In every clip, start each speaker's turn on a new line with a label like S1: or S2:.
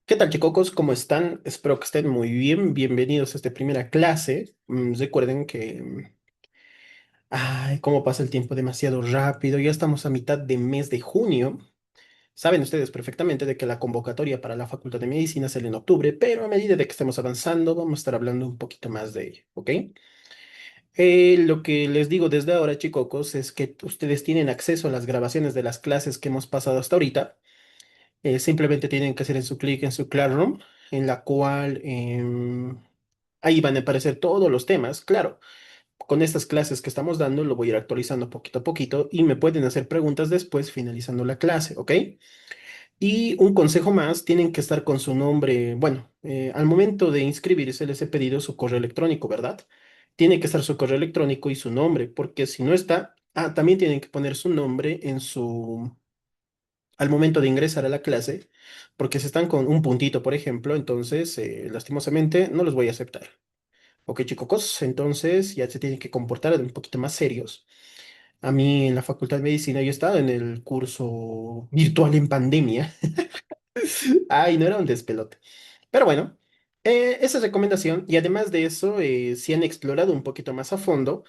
S1: ¿Qué tal, chicos? ¿Cómo están? Espero que estén muy bien. Bienvenidos a esta primera clase. Recuerden que, ay, cómo pasa el tiempo demasiado rápido. Ya estamos a mitad de mes de junio. Saben ustedes perfectamente de que la convocatoria para la Facultad de Medicina sale en octubre, pero a medida de que estemos avanzando, vamos a estar hablando un poquito más de ello, ¿ok? Lo que les digo desde ahora, chicos, es que ustedes tienen acceso a las grabaciones de las clases que hemos pasado hasta ahorita. Simplemente tienen que hacer en su clic en su Classroom, en la cual ahí van a aparecer todos los temas. Claro, con estas clases que estamos dando lo voy a ir actualizando poquito a poquito y me pueden hacer preguntas después finalizando la clase, ¿ok? Y un consejo más, tienen que estar con su nombre, bueno, al momento de inscribirse les he pedido su correo electrónico, ¿verdad? Tiene que estar su correo electrónico y su nombre, porque si no está, también tienen que poner su nombre en su al momento de ingresar a la clase, porque si están con un puntito, por ejemplo, entonces, lastimosamente, no los voy a aceptar. Ok, chicos, entonces ya se tienen que comportar un poquito más serios. A mí en la Facultad de Medicina yo he estado en el curso virtual en pandemia. Ay, no era un despelote. Pero bueno, esa es recomendación. Y además de eso, si han explorado un poquito más a fondo,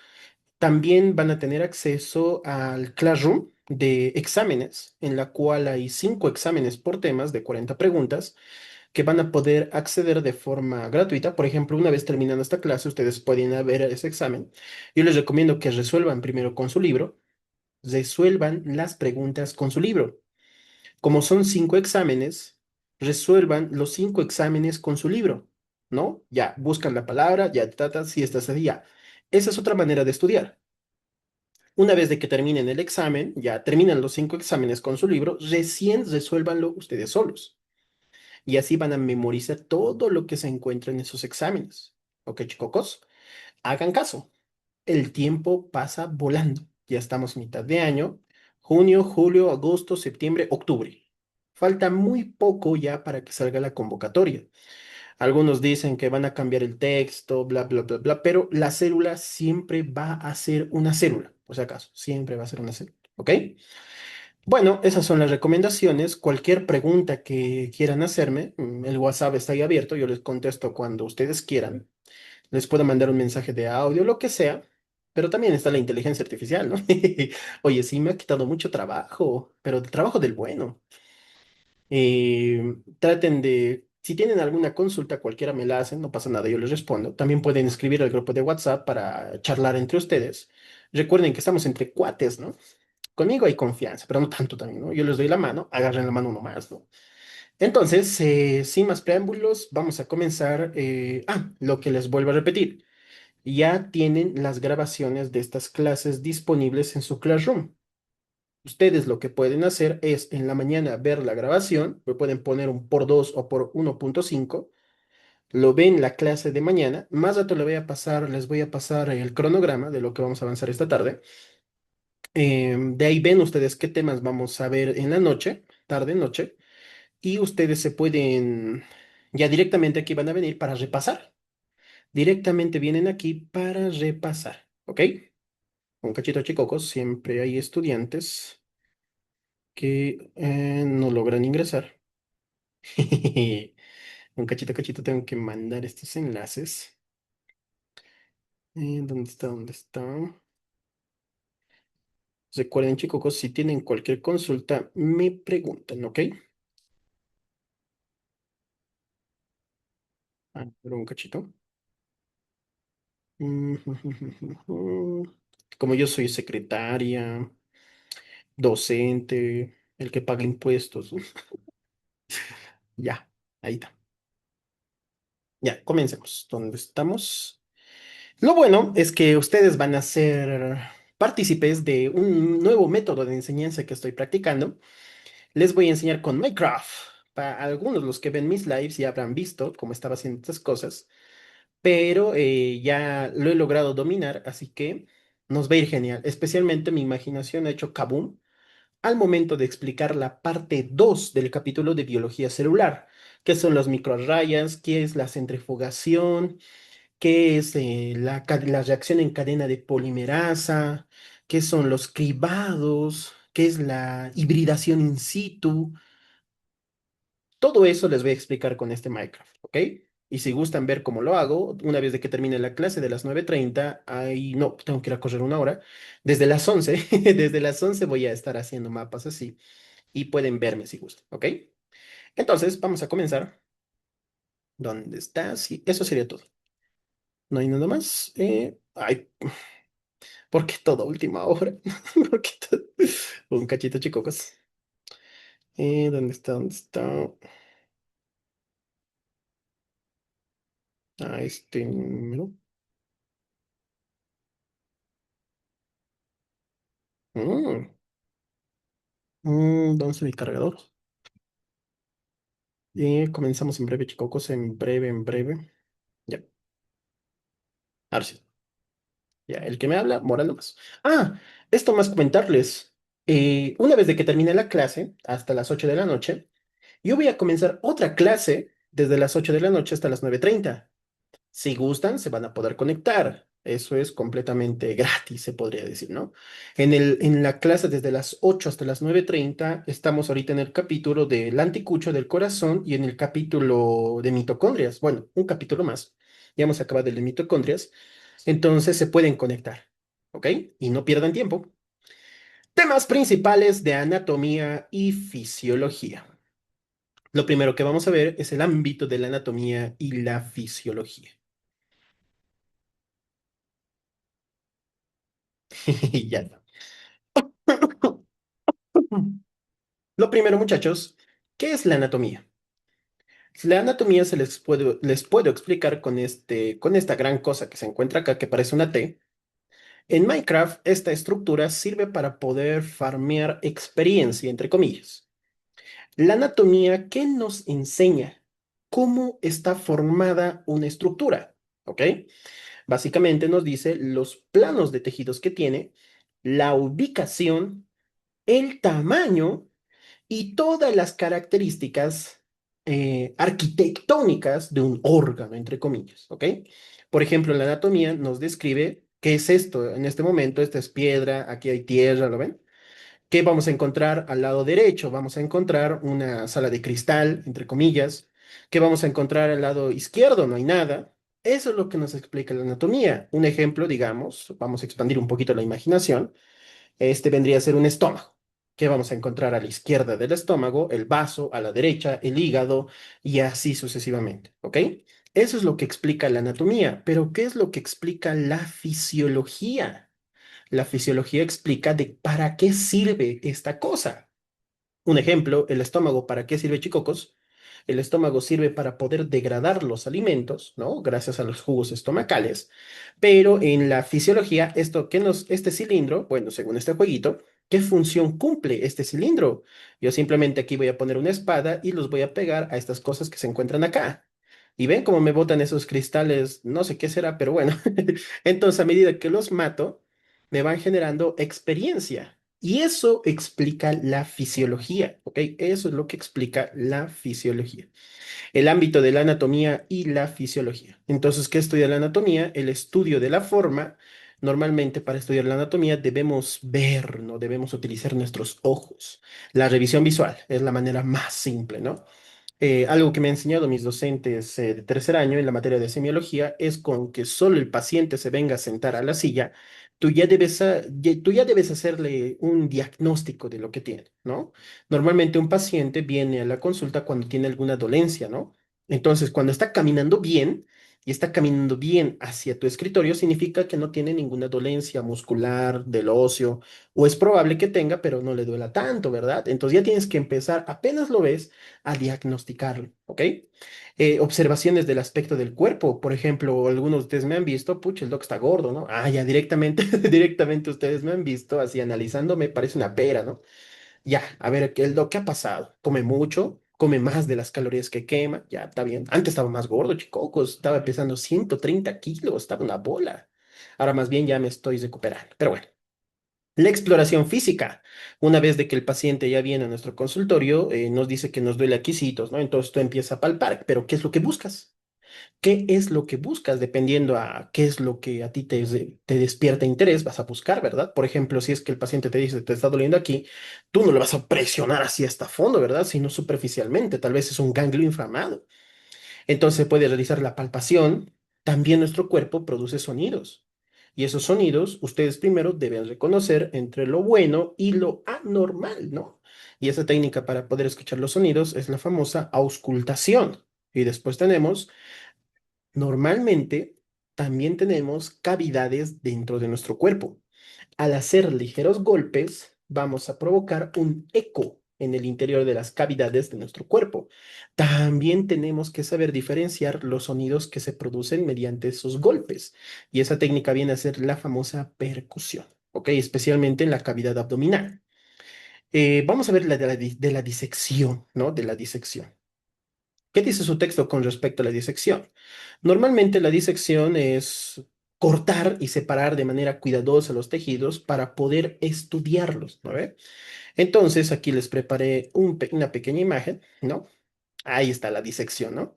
S1: también van a tener acceso al Classroom de exámenes, en la cual hay 5 exámenes por temas de 40 preguntas que van a poder acceder de forma gratuita. Por ejemplo, una vez terminando esta clase, ustedes pueden ir a ver ese examen. Yo les recomiendo que resuelvan primero con su libro, resuelvan las preguntas con su libro. Como son 5 exámenes, resuelvan los 5 exámenes con su libro, ¿no? Ya, buscan la palabra, ya tratan si estás ahí, ya. Esa es otra manera de estudiar. Una vez de que terminen el examen, ya terminan los 5 exámenes con su libro, recién resuélvanlo ustedes solos. Y así van a memorizar todo lo que se encuentra en esos exámenes. ¿Ok, chicos? Hagan caso. El tiempo pasa volando. Ya estamos mitad de año. Junio, julio, agosto, septiembre, octubre. Falta muy poco ya para que salga la convocatoria. Algunos dicen que van a cambiar el texto, bla, bla, bla, bla, pero la célula siempre va a ser una célula, por si acaso, siempre va a ser una célula, ¿ok? Bueno, esas son las recomendaciones. Cualquier pregunta que quieran hacerme, el WhatsApp está ahí abierto, yo les contesto cuando ustedes quieran. Les puedo mandar un mensaje de audio, lo que sea, pero también está la inteligencia artificial, ¿no? Oye, sí, me ha quitado mucho trabajo, pero el trabajo del bueno. Traten de, si tienen alguna consulta, cualquiera me la hacen, no pasa nada, yo les respondo. También pueden escribir al grupo de WhatsApp para charlar entre ustedes. Recuerden que estamos entre cuates, ¿no? Conmigo hay confianza, pero no tanto también, ¿no? Yo les doy la mano, agarren la mano uno más, ¿no? Entonces, sin más preámbulos, vamos a comenzar. Lo que les vuelvo a repetir, ya tienen las grabaciones de estas clases disponibles en su Classroom. Ustedes lo que pueden hacer es en la mañana ver la grabación, lo pueden poner un por 2 o por 1.5, lo ven la clase de mañana, más rato les voy a pasar el cronograma de lo que vamos a avanzar esta tarde. De ahí ven ustedes qué temas vamos a ver en la noche, tarde, noche, y ustedes se pueden, ya directamente aquí van a venir para repasar. Directamente vienen aquí para repasar, ¿ok? Un cachito chicocos, siempre hay estudiantes que no logran ingresar. Un cachito, cachito, tengo que mandar estos enlaces. ¿Dónde está? ¿Dónde está? Recuerden, chicos, si tienen cualquier consulta, me preguntan, ¿ok? Pero un cachito. Como yo soy secretaria, docente, el que paga impuestos. Ya, ahí está. Ya, comencemos. ¿Dónde estamos? Lo bueno es que ustedes van a ser partícipes de un nuevo método de enseñanza que estoy practicando. Les voy a enseñar con Minecraft. Para algunos, los que ven mis lives ya habrán visto cómo estaba haciendo estas cosas, pero ya lo he logrado dominar, así que nos va a ir genial. Especialmente mi imaginación ha hecho kaboom al momento de explicar la parte 2 del capítulo de biología celular, qué son los microarrays, qué es la centrifugación, qué es la reacción en cadena de polimerasa, qué son los cribados, qué es la hibridación in situ. Todo eso les voy a explicar con este Minecraft, ¿ok? Y si gustan ver cómo lo hago, una vez de que termine la clase de las 9:30, ahí no, tengo que ir a correr una hora. Desde las 11, desde las 11 voy a estar haciendo mapas así y pueden verme si gustan, ¿ok? Entonces, vamos a comenzar. ¿Dónde está? Sí, eso sería todo. No hay nada más. Ay, ¿por qué todo a última hora? ¿Por qué todo? Un cachito, chicos. ¿Dónde está? ¿Dónde está? Este número. Mm, ¿Dónde está mi cargador? Comenzamos en breve, chicos, en breve, en breve. Ya, ahora sí. Ya, el que me habla, morando más. Esto más comentarles. Una vez de que termine la clase, hasta las 8 de la noche, yo voy a comenzar otra clase desde las 8 de la noche hasta las 9:30. Si gustan, se van a poder conectar. Eso es completamente gratis, se podría decir, ¿no? En la clase desde las 8 hasta las 9:30 estamos ahorita en el capítulo del anticucho del corazón y en el capítulo de mitocondrias. Bueno, un capítulo más. Ya hemos acabado el de mitocondrias. Entonces se pueden conectar, ¿ok? Y no pierdan tiempo. Temas principales de anatomía y fisiología. Lo primero que vamos a ver es el ámbito de la anatomía y la fisiología. Ya. Lo primero, muchachos, ¿qué es la anatomía? La anatomía se les puedo explicar con esta gran cosa que se encuentra acá, que parece una T. En Minecraft, esta estructura sirve para poder farmear experiencia, entre comillas. La anatomía, ¿qué nos enseña? ¿Cómo está formada una estructura? ¿Ok? Básicamente nos dice los planos de tejidos que tiene, la ubicación, el tamaño y todas las características arquitectónicas de un órgano, entre comillas, ¿ok? Por ejemplo, la anatomía nos describe qué es esto en este momento, esta es piedra, aquí hay tierra, ¿lo ven? ¿Qué vamos a encontrar al lado derecho? Vamos a encontrar una sala de cristal, entre comillas. ¿Qué vamos a encontrar al lado izquierdo? No hay nada. Eso es lo que nos explica la anatomía. Un ejemplo, digamos, vamos a expandir un poquito la imaginación. Este vendría a ser un estómago. ¿Qué vamos a encontrar a la izquierda del estómago? El vaso, a la derecha, el hígado y así sucesivamente. ¿Ok? Eso es lo que explica la anatomía. Pero ¿qué es lo que explica la fisiología? La fisiología explica de para qué sirve esta cosa. Un ejemplo, el estómago, ¿para qué sirve, chicocos? El estómago sirve para poder degradar los alimentos, ¿no? Gracias a los jugos estomacales. Pero en la fisiología, este cilindro, bueno, según este jueguito, ¿qué función cumple este cilindro? Yo simplemente aquí voy a poner una espada y los voy a pegar a estas cosas que se encuentran acá. Y ven cómo me botan esos cristales, no sé qué será, pero bueno. Entonces, a medida que los mato, me van generando experiencia. Y eso explica la fisiología, ¿ok? Eso es lo que explica la fisiología. El ámbito de la anatomía y la fisiología. Entonces, ¿qué estudia la anatomía? El estudio de la forma. Normalmente para estudiar la anatomía debemos ver, no debemos utilizar nuestros ojos. La revisión visual es la manera más simple, ¿no? Algo que me han enseñado mis docentes de tercer año en la materia de semiología es con que solo el paciente se venga a sentar a la silla, tú ya debes hacerle un diagnóstico de lo que tiene, ¿no? Normalmente un paciente viene a la consulta cuando tiene alguna dolencia, ¿no? Entonces, cuando está caminando bien y está caminando bien hacia tu escritorio, significa que no tiene ninguna dolencia muscular, del óseo, o es probable que tenga, pero no le duela tanto, ¿verdad? Entonces ya tienes que empezar, apenas lo ves a diagnosticarlo, ¿ok? Observaciones del aspecto del cuerpo, por ejemplo, algunos de ustedes me han visto, pucha, el doc está gordo, ¿no? Ya directamente, directamente ustedes me han visto así analizando, me parece una pera, ¿no? Ya, a ver, el doc, ¿qué ha pasado? Come mucho, come más de las calorías que quema, ya, está bien. Antes estaba más gordo, chicos, estaba pesando 130 kilos, estaba una bola. Ahora más bien ya me estoy recuperando, pero bueno. La exploración física. Una vez de que el paciente ya viene a nuestro consultorio, nos dice que nos duele aquisitos, ¿no? Entonces tú empiezas a palpar, pero ¿qué es lo que buscas? ¿Qué es lo que buscas? Dependiendo a qué es lo que a ti te despierta interés, vas a buscar, ¿verdad? Por ejemplo, si es que el paciente te dice, te está doliendo aquí, tú no le vas a presionar así hasta fondo, ¿verdad? Sino superficialmente, tal vez es un ganglio inflamado. Entonces se puede realizar la palpación. También nuestro cuerpo produce sonidos. Y esos sonidos, ustedes primero deben reconocer entre lo bueno y lo anormal, ¿no? Y esa técnica para poder escuchar los sonidos es la famosa auscultación. Y después tenemos, normalmente, también tenemos cavidades dentro de nuestro cuerpo. Al hacer ligeros golpes, vamos a provocar un eco en el interior de las cavidades de nuestro cuerpo. También tenemos que saber diferenciar los sonidos que se producen mediante esos golpes. Y esa técnica viene a ser la famosa percusión, ¿ok? Especialmente en la cavidad abdominal. Vamos a ver la de la disección, ¿no? De la disección. ¿Qué dice su texto con respecto a la disección? Normalmente la disección es cortar y separar de manera cuidadosa los tejidos para poder estudiarlos, ¿no ve? Entonces aquí les preparé una pequeña imagen, ¿no? Ahí está la disección, ¿no?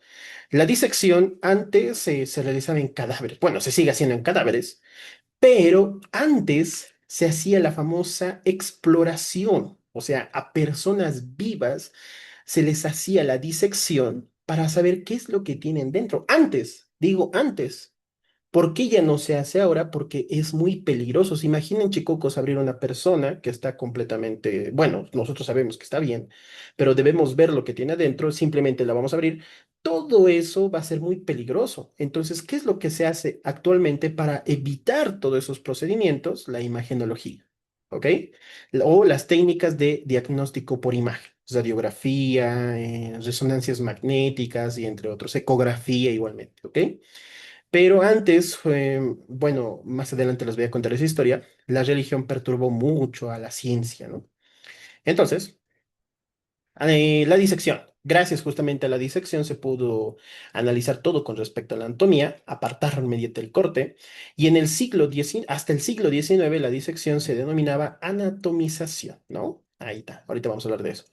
S1: La disección antes se realizaba en cadáveres, bueno, se sigue haciendo en cadáveres, pero antes se hacía la famosa exploración, o sea, a personas vivas se les hacía la disección para saber qué es lo que tienen dentro. Antes, digo antes. ¿Por qué ya no se hace ahora? Porque es muy peligroso. ¿Se imaginan, chicos, abrir una persona que está completamente, bueno, nosotros sabemos que está bien, pero debemos ver lo que tiene adentro, simplemente la vamos a abrir. Todo eso va a ser muy peligroso. Entonces, ¿qué es lo que se hace actualmente para evitar todos esos procedimientos? La imagenología, ¿ok? O las técnicas de diagnóstico por imagen, radiografía, resonancias magnéticas y entre otros, ecografía igualmente, ¿ok? Pero antes, bueno, más adelante les voy a contar esa historia, la religión perturbó mucho a la ciencia, ¿no? Entonces, la disección. Gracias justamente a la disección se pudo analizar todo con respecto a la anatomía, apartar mediante el corte, y en el hasta el siglo XIX la disección se denominaba anatomización, ¿no? Ahí está, ahorita vamos a hablar de eso.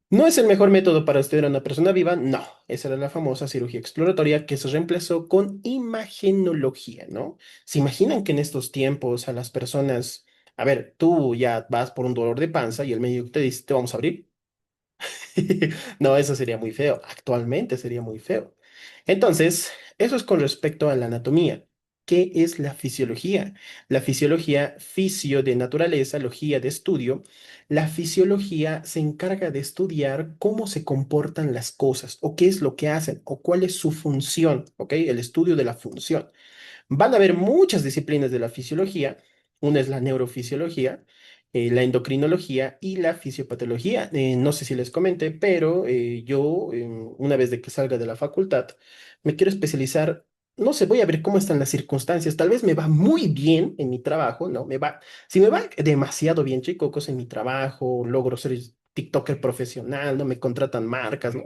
S1: ¿No es el mejor método para estudiar a una persona viva? No, esa era la famosa cirugía exploratoria que se reemplazó con imagenología, ¿no? ¿Se imaginan que en estos tiempos a las personas, a ver, tú ya vas por un dolor de panza y el médico te dice, te vamos a abrir? No, eso sería muy feo. Actualmente sería muy feo. Entonces, eso es con respecto a la anatomía. ¿Qué es la fisiología? La fisiología, fisio de naturaleza, logía de estudio. La fisiología se encarga de estudiar cómo se comportan las cosas o qué es lo que hacen o cuál es su función, ¿ok? El estudio de la función. Van a haber muchas disciplinas de la fisiología. Una es la neurofisiología, la endocrinología y la fisiopatología. No sé si les comenté, pero yo, una vez de que salga de la facultad, me quiero especializar. No sé, voy a ver cómo están las circunstancias. Tal vez me va muy bien en mi trabajo, ¿no? Si me va demasiado bien, chicos, en mi trabajo, logro ser TikToker profesional, no me contratan marcas, ¿no?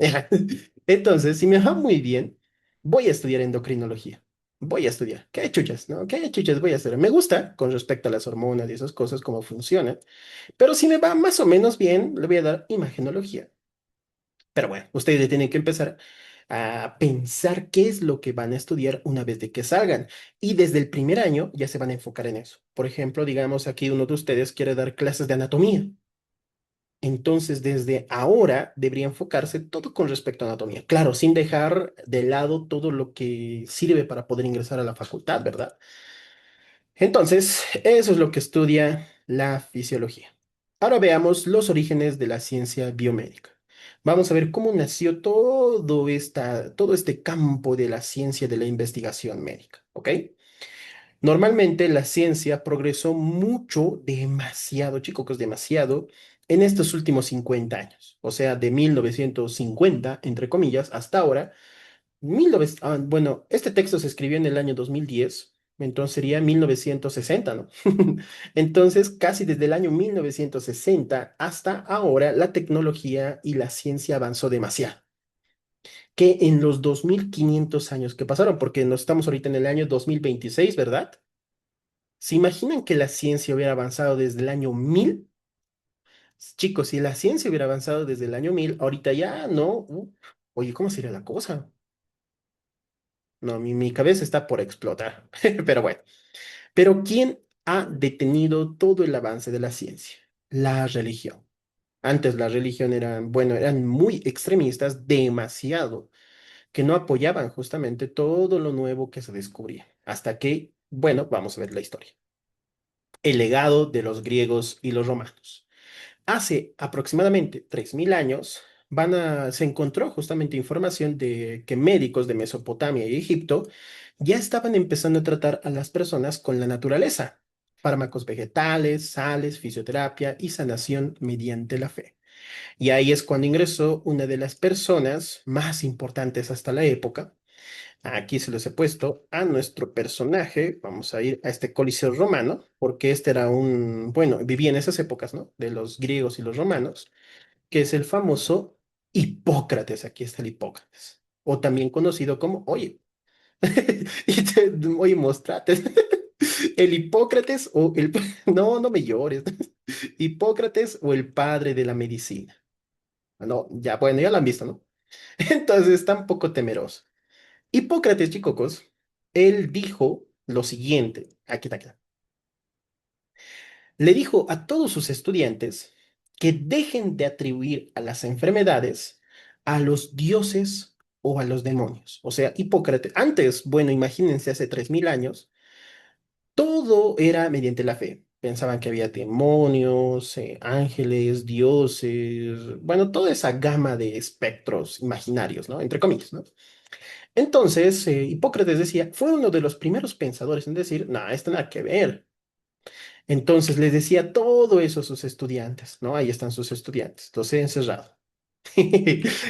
S1: Entonces, si me va muy bien, voy a estudiar endocrinología. Voy a estudiar. ¿Qué chuchas, no? ¿Qué chuchas voy a hacer? Me gusta con respecto a las hormonas y esas cosas, cómo funcionan. Pero si me va más o menos bien, le voy a dar imagenología. Pero bueno, ustedes tienen que empezar a pensar qué es lo que van a estudiar una vez de que salgan. Y desde el primer año ya se van a enfocar en eso. Por ejemplo, digamos aquí uno de ustedes quiere dar clases de anatomía. Entonces, desde ahora debería enfocarse todo con respecto a anatomía. Claro, sin dejar de lado todo lo que sirve para poder ingresar a la facultad, ¿verdad? Entonces, eso es lo que estudia la fisiología. Ahora veamos los orígenes de la ciencia biomédica. Vamos a ver cómo nació todo este campo de la ciencia de la investigación médica, ¿ok? Normalmente la ciencia progresó mucho, demasiado, chicos, que es demasiado, en estos últimos 50 años. O sea, de 1950, entre comillas, hasta ahora. Bueno, este texto se escribió en el año 2010, entonces sería 1960, ¿no? Entonces, casi desde el año 1960 hasta ahora, la tecnología y la ciencia avanzó demasiado. Que en los 2500 años que pasaron, porque nos estamos ahorita en el año 2026, ¿verdad? ¿Se imaginan que la ciencia hubiera avanzado desde el año 1000? Chicos, si la ciencia hubiera avanzado desde el año 1000, ahorita ya no. Oye, ¿cómo sería la cosa? No, mi cabeza está por explotar. Pero bueno. Pero ¿quién ha detenido todo el avance de la ciencia? La religión. Antes la religión eran, bueno, eran muy extremistas, demasiado, que no apoyaban justamente todo lo nuevo que se descubría. Hasta que, bueno, vamos a ver la historia. El legado de los griegos y los romanos. Hace aproximadamente 3000 años se encontró justamente información de que médicos de Mesopotamia y Egipto ya estaban empezando a tratar a las personas con la naturaleza, fármacos vegetales, sales, fisioterapia y sanación mediante la fe. Y ahí es cuando ingresó una de las personas más importantes hasta la época. Aquí se les he puesto a nuestro personaje. Vamos a ir a este Coliseo romano, porque este era bueno, vivía en esas épocas, ¿no? De los griegos y los romanos, que es el famoso Hipócrates. Aquí está el Hipócrates. O también conocido como, oye, oye, mostrate. El Hipócrates o el, no, no me llores. Hipócrates o el padre de la medicina. No, ya, bueno, ya lo han visto, ¿no? Entonces está un poco temeroso. Hipócrates, chicocos, él dijo lo siguiente, aquí está, aquí está. Le dijo a todos sus estudiantes que dejen de atribuir a las enfermedades a los dioses o a los demonios. O sea, Hipócrates, antes, bueno, imagínense, hace 3000 años, todo era mediante la fe. Pensaban que había demonios, ángeles, dioses, bueno, toda esa gama de espectros imaginarios, ¿no? Entre comillas, ¿no? Entonces, Hipócrates decía, fue uno de los primeros pensadores en decir, no, esto nada que ver. Entonces les decía todo eso a sus estudiantes, ¿no? Ahí están sus estudiantes, los he encerrado.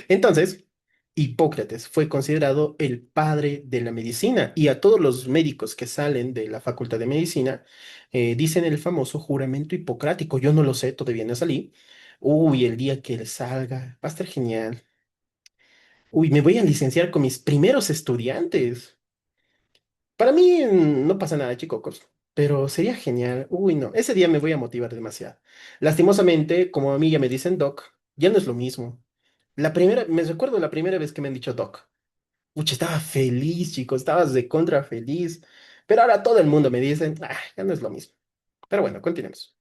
S1: Entonces, Hipócrates fue considerado el padre de la medicina y a todos los médicos que salen de la Facultad de Medicina dicen el famoso juramento hipocrático. Yo no lo sé, todavía no salí. Uy, el día que él salga, va a estar genial. Uy, me voy a licenciar con mis primeros estudiantes. Para mí no pasa nada, chicos, pero sería genial. Uy, no, ese día me voy a motivar demasiado. Lastimosamente, como a mí ya me dicen Doc, ya no es lo mismo. Me recuerdo la primera vez que me han dicho Doc. Uy, estaba feliz, chicos, estabas de contra feliz. Pero ahora todo el mundo me dice, ya no es lo mismo. Pero bueno, continuemos.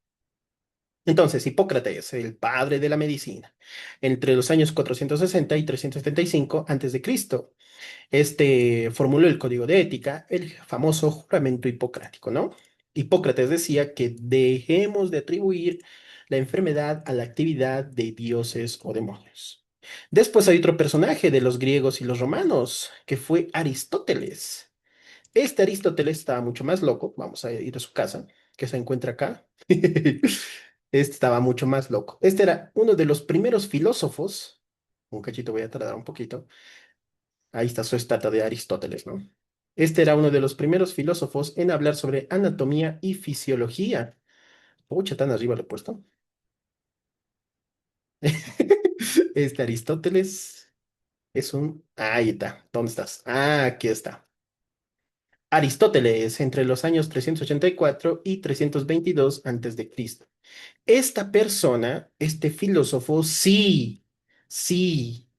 S1: Entonces, Hipócrates, el padre de la medicina, entre los años 460 y 375 antes de Cristo. Este formuló el código de ética, el famoso juramento hipocrático, ¿no? Hipócrates decía que dejemos de atribuir la enfermedad a la actividad de dioses o demonios. Después hay otro personaje de los griegos y los romanos, que fue Aristóteles. Este Aristóteles estaba mucho más loco, vamos a ir a su casa, que se encuentra acá. Este estaba mucho más loco. Este era uno de los primeros filósofos, un cachito voy a tardar un poquito. Ahí está su estatua de Aristóteles, ¿no? Este era uno de los primeros filósofos en hablar sobre anatomía y fisiología. Pucha, tan arriba lo he puesto. Este Aristóteles es un... Ahí está. ¿Dónde estás? Ah, aquí está. Aristóteles, entre los años 384 y 322 antes de Cristo. Esta persona, este filósofo, sí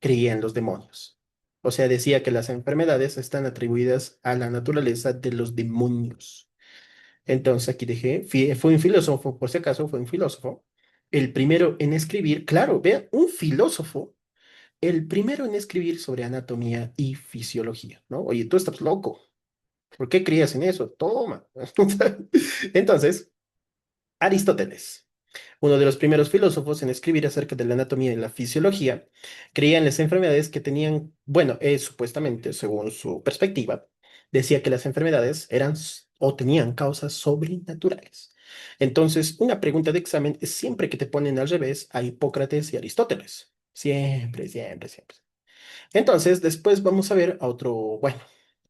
S1: creía en los demonios. O sea, decía que las enfermedades están atribuidas a la naturaleza de los demonios. Entonces aquí dejé, fue un filósofo, por si acaso fue un filósofo, el primero en escribir, claro, vea, un filósofo, el primero en escribir sobre anatomía y fisiología, ¿no? Oye, tú estás loco, ¿por qué creías en eso? Toma. Entonces, Aristóteles, uno de los primeros filósofos en escribir acerca de la anatomía y la fisiología, creía en las enfermedades que tenían, bueno, supuestamente, según su perspectiva, decía que las enfermedades eran o tenían causas sobrenaturales. Entonces, una pregunta de examen es siempre que te ponen al revés a Hipócrates y Aristóteles. Siempre, siempre, siempre. Entonces, después vamos a ver a otro, bueno,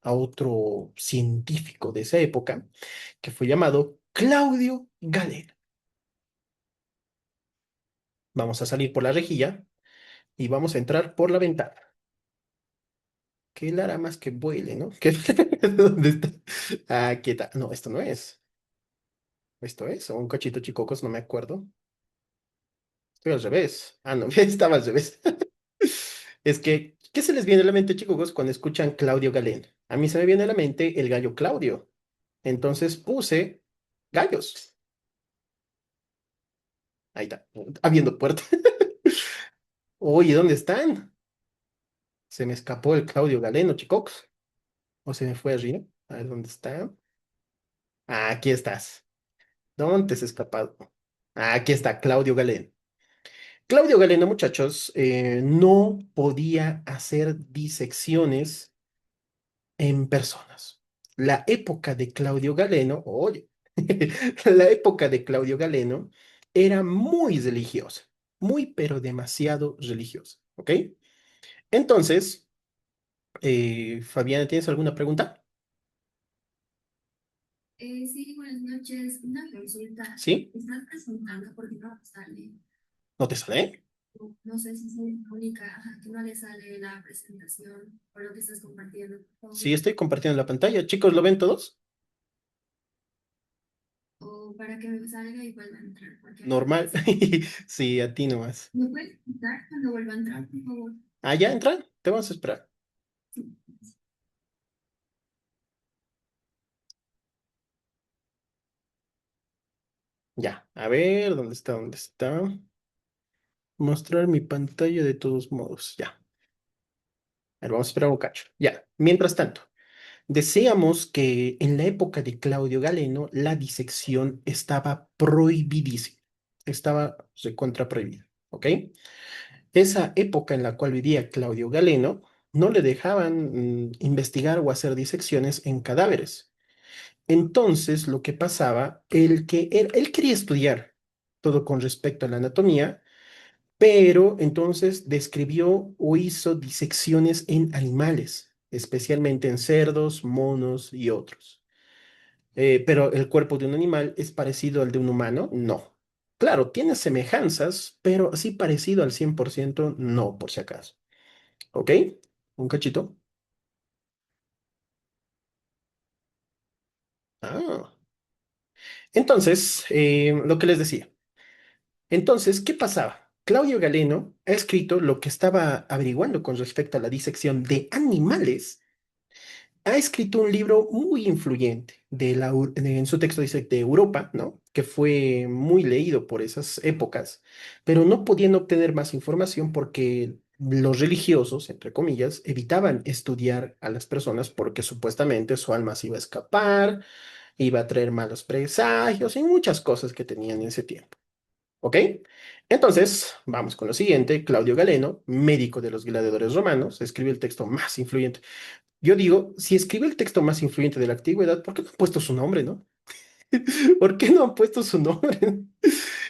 S1: a otro científico de esa época, que fue llamado Claudio Galeno. Vamos a salir por la rejilla y vamos a entrar por la ventana. ¿Qué hará más que vuele, no? ¿Dónde está? Ah, ¿qué tal? No, esto no es. Esto es, o un cachito chicocos, no me acuerdo. Estoy al revés. Ah, no, estaba al revés. Es que, ¿qué se les viene a la mente, chicocos, cuando escuchan Claudio Galeno? A mí se me viene a la mente el gallo Claudio. Entonces puse gallos. Ahí está, abriendo puerta. Oye, ¿dónde están? Se me escapó el Claudio Galeno, chicos. O se me fue arriba. A ver, ¿dónde está? Ah, aquí estás. ¿Dónde te has escapado? Ah, aquí está, Claudio Galeno. Claudio Galeno, muchachos, no podía hacer disecciones en personas. La época de Claudio Galeno, oye, la época de Claudio Galeno era muy religiosa, muy pero demasiado religiosa, ¿ok? Entonces, Fabiana, ¿tienes alguna pregunta? Sí, buenas noches. Una consulta. ¿Sí? ¿Estás presentando porque no sale? ¿No te sale? No sé si se comunica, ajá, que no le sale la presentación o lo que estás compartiendo. Sí, estoy compartiendo la pantalla. Chicos, ¿lo ven todos? O para que me salga y vuelva a entrar. Normal. Sí, a ti nomás. ¿Me puedes quitar cuando vuelva a entrar, por favor? Ah, ya entran. Te vamos a esperar. Sí. Ya. A ver, ¿dónde está? ¿Dónde está? Mostrar mi pantalla de todos modos. Ya. A ver, vamos a esperar un cacho. Ya. Mientras tanto, decíamos que en la época de Claudio Galeno la disección estaba prohibidísima. Estaba recontra prohibida. ¿Ok? Esa época en la cual vivía Claudio Galeno, no le dejaban investigar o hacer disecciones en cadáveres. Entonces, lo que pasaba, él quería estudiar todo con respecto a la anatomía, pero entonces describió o hizo disecciones en animales, especialmente en cerdos, monos y otros. Pero el cuerpo de un animal es parecido al de un humano, no. Claro, tiene semejanzas, pero así parecido al 100%, no, por si acaso. ¿Ok? Un cachito. Ah. Entonces, lo que les decía. Entonces, ¿qué pasaba? Claudio Galeno ha escrito lo que estaba averiguando con respecto a la disección de animales. Ha escrito un libro muy influyente en su texto dice de Europa, ¿no? Que fue muy leído por esas épocas, pero no podían obtener más información porque los religiosos, entre comillas, evitaban estudiar a las personas porque supuestamente su alma se iba a escapar, iba a traer malos presagios y muchas cosas que tenían en ese tiempo. ¿Ok? Entonces, vamos con lo siguiente. Claudio Galeno, médico de los gladiadores romanos, escribe el texto más influyente. Yo digo, si escribe el texto más influyente de la antigüedad, ¿por qué no han puesto su nombre, no? ¿Por qué no han puesto su nombre?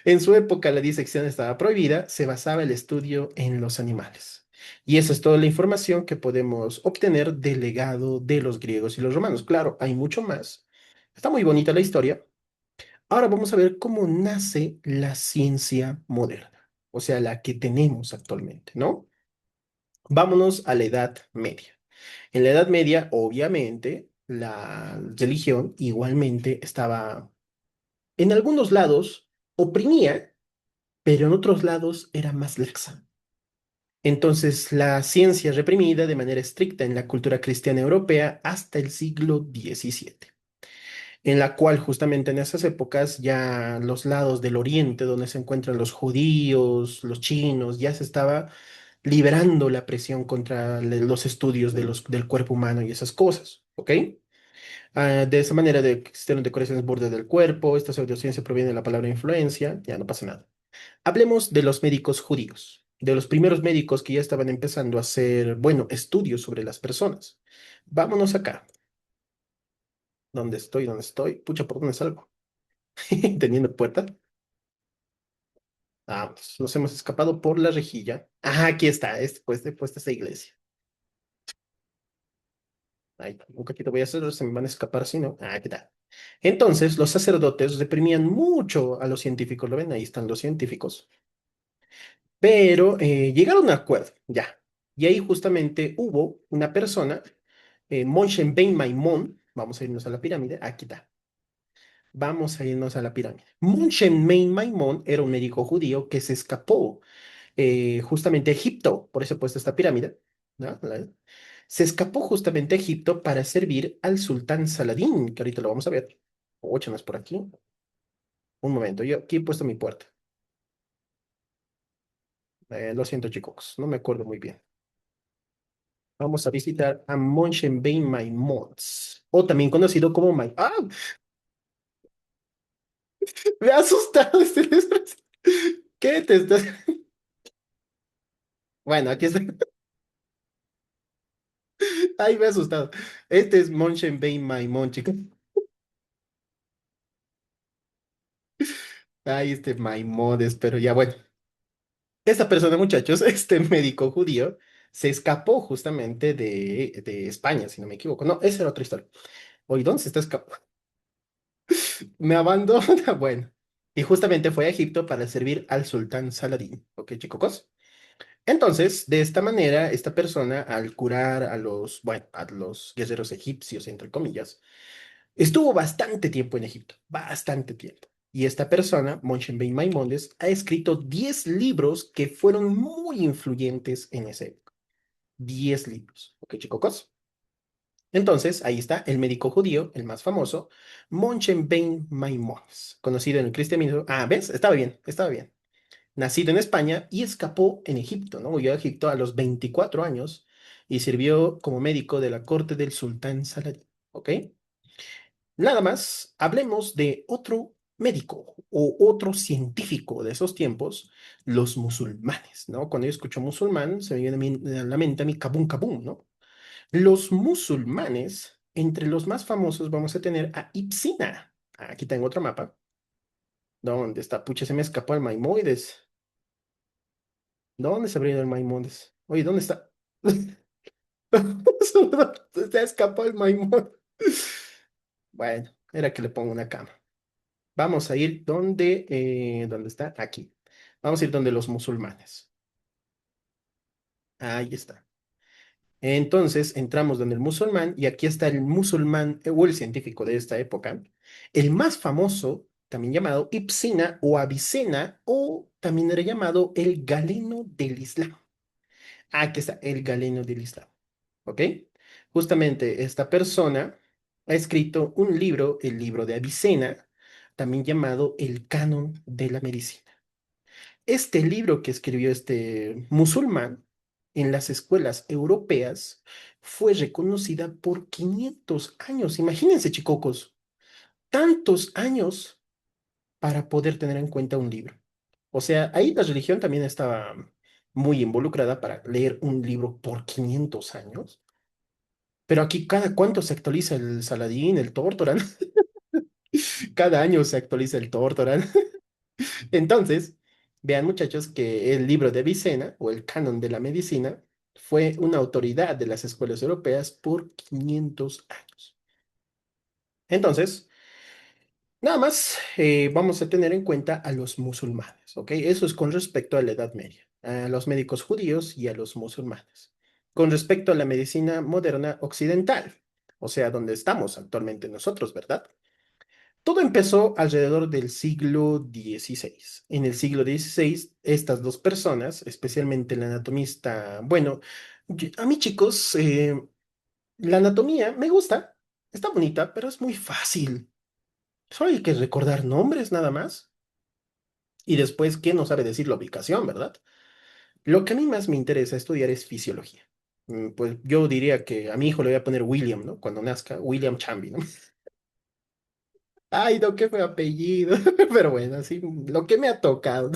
S1: En su época la disección estaba prohibida, se basaba el estudio en los animales. Y esa es toda la información que podemos obtener del legado de los griegos y los romanos. Claro, hay mucho más. Está muy bonita la historia. Ahora vamos a ver cómo nace la ciencia moderna, o sea, la que tenemos actualmente, ¿no? Vámonos a la Edad Media. En la Edad Media, obviamente, la religión igualmente estaba, en algunos lados, oprimía, pero en otros lados era más laxa. Entonces, la ciencia reprimida de manera estricta en la cultura cristiana europea hasta el siglo XVII, en la cual justamente en esas épocas ya los lados del oriente, donde se encuentran los judíos, los chinos, ya se estaba liberando la presión contra los estudios del cuerpo humano y esas cosas, ¿ok? De esa manera existieron decoraciones burdas del cuerpo, esta pseudociencia proviene de la palabra influencia, ya no pasa nada. Hablemos de los médicos judíos, de los primeros médicos que ya estaban empezando a hacer, bueno, estudios sobre las personas. Vámonos acá. ¿Dónde estoy? ¿Dónde estoy? Pucha, ¿por dónde salgo? Teniendo puerta. Ah, pues nos hemos escapado por la rejilla. Ah, aquí está, pues de puesta esta iglesia. Ay, un cachito voy a hacer, se me van a escapar si no. Ah, ¿qué tal? Entonces, los sacerdotes reprimían mucho a los científicos, ¿lo ven? Ahí están los científicos. Pero llegaron a un acuerdo, ya. Y ahí justamente hubo una persona, Moshe Ben Maimón, vamos a irnos a la pirámide, aquí está. Vamos a irnos a la pirámide. Moshe Ben Maimón era un médico judío que se escapó justamente a Egipto, por eso he puesto esta pirámide, ¿no? se escapó justamente a Egipto para servir al sultán Saladín, que ahorita lo vamos a ver. Ocho, no es por aquí. Un momento, yo aquí he puesto mi puerta. Lo siento, chicos, no me acuerdo muy bien. Vamos a visitar a Monchenbein Maimons, o también conocido como ¡Ah! Me ha asustado este desgraciado. ¿Qué te estás? Bueno, aquí está. Ay, me ha asustado. Este es Monchenbein Maimón, chicos. Ay, este Maimónides, pero ya bueno. Esta persona, muchachos, este médico judío, se escapó justamente de España, si no me equivoco. No, esa era otra historia. Oye, ¿dónde se está escapando? Me abandona, bueno. Y justamente fue a Egipto para servir al sultán Saladín. ¿Ok, chicos? Entonces, de esta manera, esta persona, al curar a los, bueno, a los guerreros egipcios, entre comillas, estuvo bastante tiempo en Egipto, bastante tiempo. Y esta persona, Monchenbein Maimónides, ha escrito 10 libros que fueron muy influyentes en esa época. 10 libros. ¿Ok, chicos? Entonces, ahí está el médico judío, el más famoso, Monchenbein Maimónides, conocido en el cristianismo. Ah, ¿ves? Estaba bien, estaba bien. Nacido en España y escapó en Egipto, ¿no? Huyó a Egipto a los 24 años y sirvió como médico de la corte del sultán Saladín. ¿Ok? Nada más, hablemos de otro médico o otro científico de esos tiempos, los musulmanes, ¿no? Cuando yo escucho musulmán, se me viene a la mente a mí kabum kabum, ¿no? Los musulmanes, entre los más famosos vamos a tener a Ibsina. Aquí tengo otro mapa. ¿Dónde está? Pucha, se me escapó el Maimónides. ¿Dónde se abrió el Maimónides? Oye, ¿dónde está? Se ha escapado el Maimón. Bueno, era que le pongo una cama. Vamos a ir ¿dónde está? Aquí. Vamos a ir donde los musulmanes. Ahí está. Entonces entramos donde el musulmán y aquí está el musulmán o el científico de esta época, el más famoso, también llamado Ibsina o Avicena o también era llamado el galeno del Islam. Aquí está el galeno del Islam. ¿Ok? Justamente esta persona ha escrito un libro, el libro de Avicena, también llamado El Canon de la Medicina. Este libro que escribió este musulmán en las escuelas europeas fue reconocida por 500 años. Imagínense, chicocos, tantos años para poder tener en cuenta un libro. O sea, ahí la religión también estaba muy involucrada para leer un libro por 500 años. Pero aquí cada cuánto se actualiza el Saladín, el Tórtoran. Cada año se actualiza el Tórtoran. Entonces, vean muchachos que el libro de Avicena o el Canon de la Medicina fue una autoridad de las escuelas europeas por 500 años. Entonces, nada más vamos a tener en cuenta a los musulmanes, ¿ok? Eso es con respecto a la Edad Media, a los médicos judíos y a los musulmanes. Con respecto a la medicina moderna occidental, o sea, donde estamos actualmente nosotros, ¿verdad? Todo empezó alrededor del siglo XVI. En el siglo XVI, estas dos personas, especialmente el anatomista, bueno, a mí chicos, la anatomía me gusta, está bonita, pero es muy fácil. Solo hay que recordar nombres nada más. Y después, ¿quién no sabe decir la ubicación, verdad? Lo que a mí más me interesa estudiar es fisiología. Pues yo diría que a mi hijo le voy a poner William, ¿no? Cuando nazca, William Chamby, ¿no? Ay, no, qué fue apellido. Pero bueno, así lo que me ha tocado.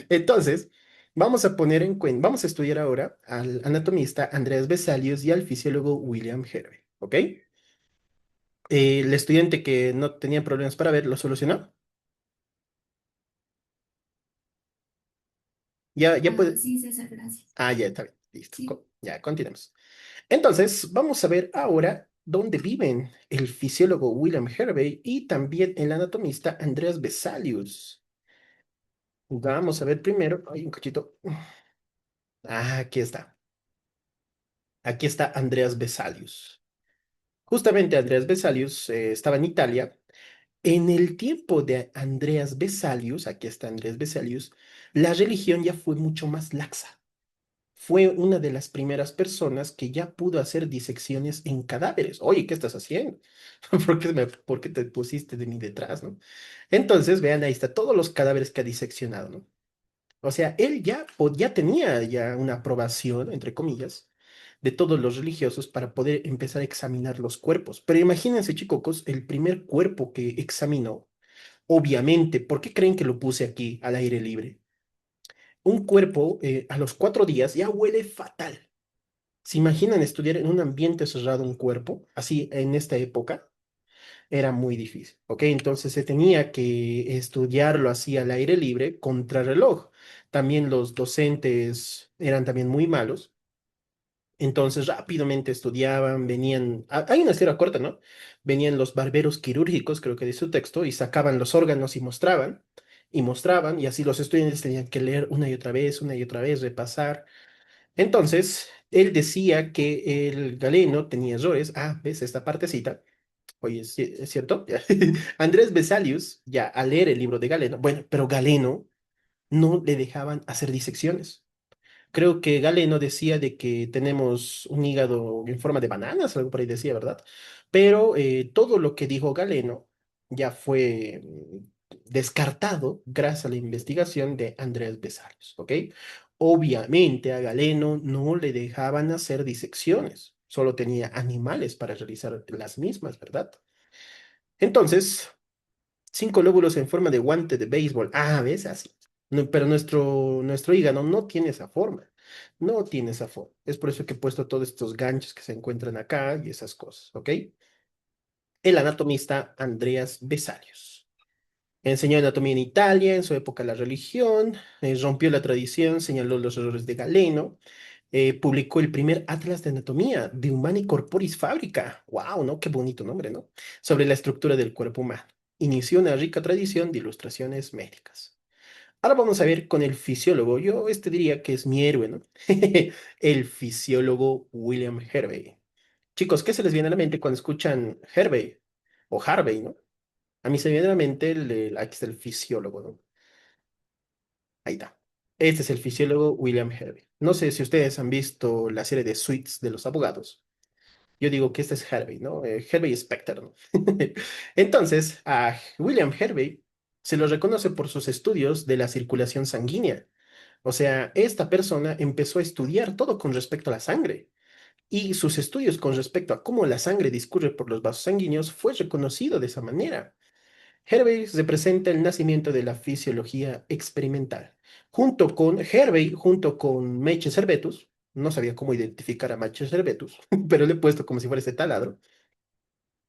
S1: Entonces, vamos a poner en cuenta, vamos a estudiar ahora al anatomista Andreas Vesalius y al fisiólogo William Hervey, ¿ok? El estudiante que no tenía problemas para ver, ¿lo solucionó? Ya puede. Sí, César, gracias. Ya está bien. Listo. Sí. Ya, continuemos. Entonces, vamos a ver ahora dónde viven el fisiólogo William Hervey y también el anatomista Andreas Vesalius. Vamos a ver primero. Hay un cachito. Aquí está. Aquí está Andreas Vesalius. Justamente Andreas Vesalius estaba en Italia. En el tiempo de Andreas Vesalius, aquí está Andreas Vesalius, la religión ya fue mucho más laxa. fue una de las primeras personas que ya pudo hacer disecciones en cadáveres. Oye, ¿qué estás haciendo? ¿Por qué te pusiste de mí detrás, no? Entonces, vean, ahí está todos los cadáveres que ha diseccionado, ¿no? O sea, él ya tenía ya una aprobación, entre comillas, de todos los religiosos para poder empezar a examinar los cuerpos. Pero imagínense, chicos, el primer cuerpo que examinó, obviamente, ¿por qué creen que lo puse aquí al aire libre? Un cuerpo a los 4 días ya huele fatal. ¿Se imaginan estudiar en un ambiente cerrado un cuerpo? Así en esta época era muy difícil, ¿ok? Entonces se tenía que estudiarlo así al aire libre, contrarreloj. También los docentes eran también muy malos, entonces rápidamente estudiaban, venían, hay una historia corta, ¿no? Venían los barberos quirúrgicos, creo que dice su texto, y sacaban los órganos y mostraban, y así los estudiantes tenían que leer una y otra vez, repasar. Entonces, él decía que el galeno tenía errores. Ah, ¿ves esta partecita? Oye, ¿es cierto? Andrés Vesalius, ya al leer el libro de Galeno, bueno, pero Galeno no le dejaban hacer disecciones. Creo que Galeno decía de que tenemos un hígado en forma de bananas, algo por ahí decía, ¿verdad? Pero todo lo que dijo Galeno ya fue descartado gracias a la investigación de Andrés Vesalius, ¿ok? Obviamente a Galeno no le dejaban hacer disecciones, solo tenía animales para realizar las mismas, ¿verdad? Entonces, 5 lóbulos en forma de guante de béisbol. Ah, ¿ves? Así. Pero nuestro hígado no tiene esa forma. No tiene esa forma. Es por eso que he puesto todos estos ganchos que se encuentran acá y esas cosas, ¿ok? El anatomista Andreas Vesalius. Enseñó anatomía en Italia, en su época la religión, rompió la tradición, señaló los errores de Galeno, publicó el primer atlas de anatomía de Humani Corporis Fabrica. ¡Wow! ¿No? Qué bonito nombre, ¿no? Sobre la estructura del cuerpo humano. Inició una rica tradición de ilustraciones médicas. Ahora vamos a ver con el fisiólogo. Yo diría que es mi héroe, ¿no? El fisiólogo William Hervey. Chicos, ¿qué se les viene a la mente cuando escuchan Hervey o Harvey, ¿no? A mí se me viene a la mente aquí está el fisiólogo, ¿no? Ahí está. Este es el fisiólogo William Hervey. No sé si ustedes han visto la serie de Suits de los abogados. Yo digo que este es Hervey, ¿no? Hervey Specter, ¿no? Entonces, a William Hervey se lo reconoce por sus estudios de la circulación sanguínea. O sea, esta persona empezó a estudiar todo con respecto a la sangre y sus estudios con respecto a cómo la sangre discurre por los vasos sanguíneos fue reconocido de esa manera. Hervey representa el nacimiento de la fisiología experimental. Junto con Meche Servetus, no sabía cómo identificar a Meche Servetus, pero le he puesto como si fuera ese taladro.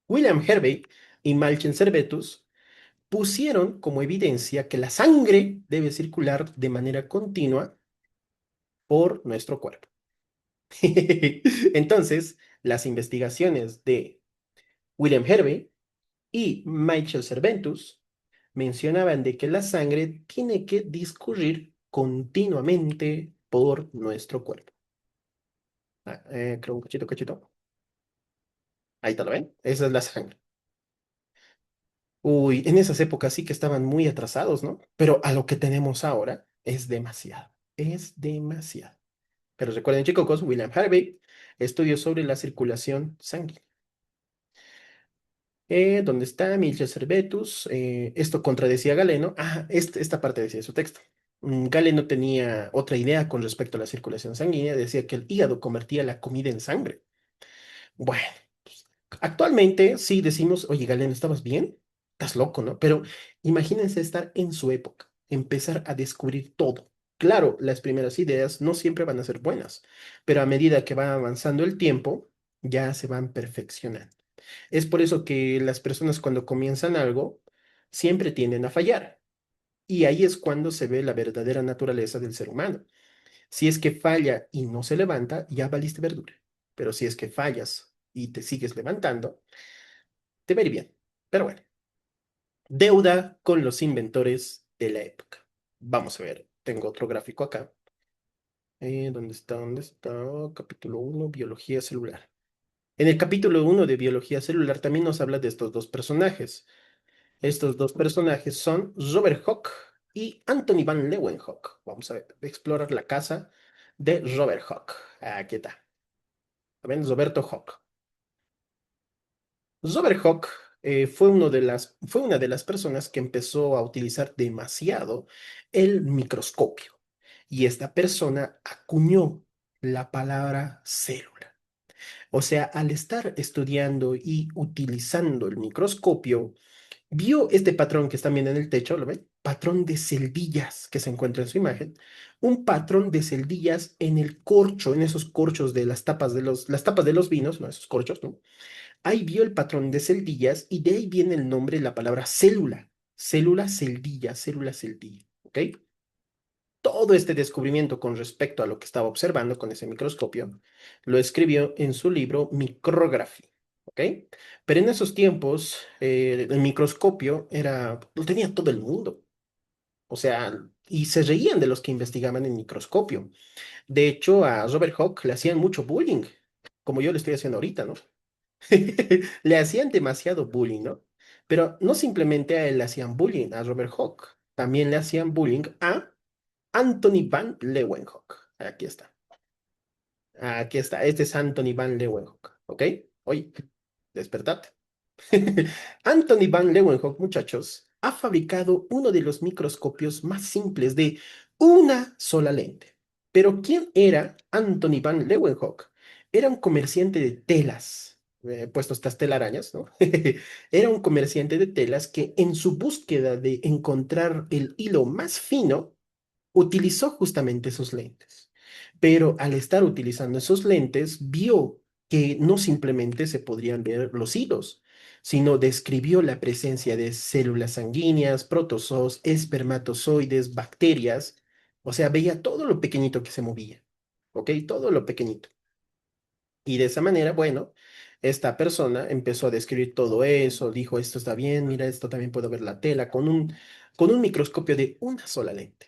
S1: William Hervey y Malchen Servetus pusieron como evidencia que la sangre debe circular de manera continua por nuestro cuerpo. Entonces, las investigaciones de William Hervey y Michael Serventus mencionaban de que la sangre tiene que discurrir continuamente por nuestro cuerpo. Creo un cachito, cachito. Ahí está, ¿lo ven? Esa es la sangre. Uy, en esas épocas sí que estaban muy atrasados, ¿no? Pero a lo que tenemos ahora es demasiado. Es demasiado. Pero recuerden, chicos, William Harvey estudió sobre la circulación sanguínea. ¿Dónde está Milton Servetus? Esto contradecía a Galeno. Ah, esta parte decía su texto. Galeno tenía otra idea con respecto a la circulación sanguínea. Decía que el hígado convertía la comida en sangre. Bueno, pues, actualmente sí decimos, oye, Galeno, ¿estabas bien? Estás loco, ¿no? Pero imagínense estar en su época, empezar a descubrir todo. Claro, las primeras ideas no siempre van a ser buenas, pero a medida que va avanzando el tiempo, ya se van perfeccionando. Es por eso que las personas cuando comienzan algo siempre tienden a fallar. Y ahí es cuando se ve la verdadera naturaleza del ser humano. Si es que falla y no se levanta, ya valiste verdura. Pero si es que fallas y te sigues levantando, te va a ir bien. Pero bueno, deuda con los inventores de la época. Vamos a ver, tengo otro gráfico acá. ¿Dónde está? ¿Dónde está? Capítulo 1, biología celular. En el capítulo 1 de biología celular también nos habla de estos dos personajes. Estos dos personajes son Robert Hooke y Anthony Van Leeuwenhoek. Vamos a explorar la casa de Robert Hooke. Aquí está. ¿Ven? Roberto Hooke. Robert Hooke fue una de las personas que empezó a utilizar demasiado el microscopio. Y esta persona acuñó la palabra célula. O sea, al estar estudiando y utilizando el microscopio, vio este patrón que están viendo en el techo, ¿lo ven? Patrón de celdillas que se encuentra en su imagen. Un patrón de celdillas en el corcho, en esos corchos de las tapas de los vinos, no, esos corchos, ¿no? Ahí vio el patrón de celdillas y de ahí viene el nombre de la palabra célula. Célula, celdilla, ¿ok? Todo este descubrimiento con respecto a lo que estaba observando con ese microscopio, lo escribió en su libro Micrography, ¿ok? Pero en esos tiempos, el microscopio lo tenía todo el mundo, o sea, y se reían de los que investigaban en microscopio. De hecho, a Robert Hooke le hacían mucho bullying, como yo le estoy haciendo ahorita, ¿no? Le hacían demasiado bullying, ¿no? Pero no simplemente a él le hacían bullying, a Robert Hooke, también le hacían bullying a Anthony Van Leeuwenhoek. Aquí está. Aquí está. Este es Anthony Van Leeuwenhoek. ¿Ok? Oye, despertate. Anthony Van Leeuwenhoek, muchachos, ha fabricado uno de los microscopios más simples de una sola lente. Pero ¿quién era Anthony Van Leeuwenhoek? Era un comerciante de telas, puesto estas telarañas, ¿no? Era un comerciante de telas que en su búsqueda de encontrar el hilo más fino, utilizó justamente esos lentes. Pero al estar utilizando esos lentes, vio que no simplemente se podrían ver los hilos, sino describió la presencia de células sanguíneas, protozoos, espermatozoides, bacterias. O sea, veía todo lo pequeñito que se movía, ¿ok? Todo lo pequeñito. Y de esa manera, bueno, esta persona empezó a describir todo eso, dijo, esto está bien, mira, esto también puedo ver la tela con un microscopio de una sola lente.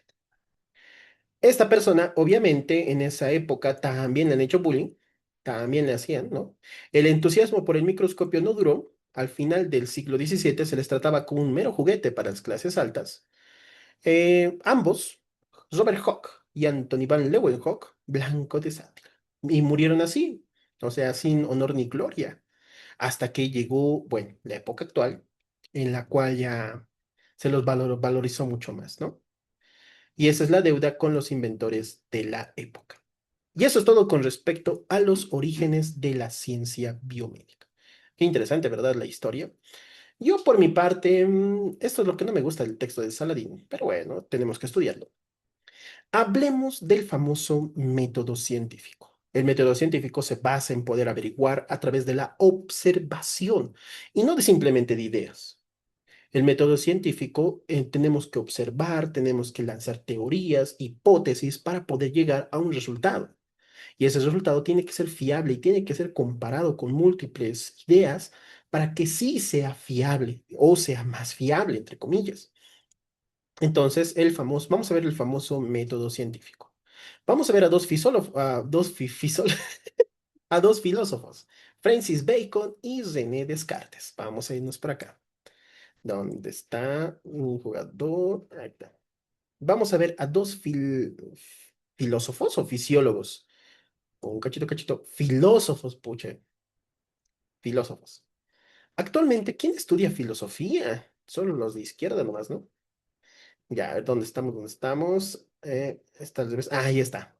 S1: Esta persona, obviamente, en esa época también le han hecho bullying, también le hacían, ¿no? El entusiasmo por el microscopio no duró. Al final del siglo XVII se les trataba como un mero juguete para las clases altas. Ambos, Robert Hooke y Anthony van Leeuwenhoek, blanco de sátira. Y murieron así, o sea, sin honor ni gloria, hasta que llegó, bueno, la época actual, en la cual ya se los valorizó mucho más, ¿no? Y esa es la deuda con los inventores de la época. Y eso es todo con respecto a los orígenes de la ciencia biomédica. Qué interesante, ¿verdad? La historia. Yo, por mi parte, esto es lo que no me gusta del texto de Saladín, pero bueno, tenemos que estudiarlo. Hablemos del famoso método científico. El método científico se basa en poder averiguar a través de la observación y no de simplemente de ideas. El método científico, tenemos que observar, tenemos que lanzar teorías, hipótesis para poder llegar a un resultado. Y ese resultado tiene que ser fiable y tiene que ser comparado con múltiples ideas para que sí sea fiable o sea más fiable, entre comillas. Entonces, vamos a ver el famoso método científico. Vamos a ver a dos filósofos, Francis Bacon y René Descartes. Vamos a irnos por acá. ¿Dónde está un jugador? Ahí está. Vamos a ver a dos filósofos o fisiólogos. Un cachito, cachito. Filósofos, pucha. Filósofos. Actualmente, ¿quién estudia filosofía? Solo los de izquierda nomás, ¿no? Ya, a ver, ¿dónde estamos? ¿Dónde estamos? Está al revés. Ah, ahí está.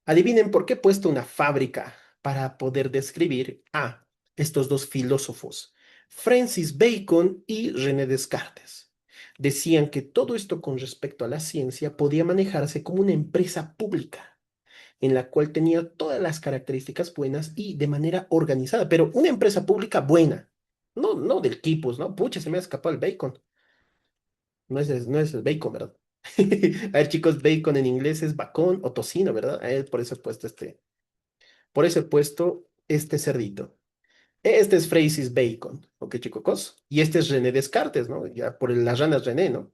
S1: Adivinen por qué he puesto una fábrica para poder describir a estos dos filósofos, Francis Bacon y René Descartes. Decían que todo esto con respecto a la ciencia podía manejarse como una empresa pública, en la cual tenía todas las características buenas y de manera organizada, pero una empresa pública buena, no del Kipus, ¿no? Pucha, se me ha escapado el bacon. No es el bacon, ¿verdad? A ver, chicos, bacon en inglés es bacon o tocino, ¿verdad? Por eso he puesto este cerdito. Este es Francis Bacon, ¿ok, chicos? Y este es René Descartes, ¿no? Ya por las ranas René, ¿no?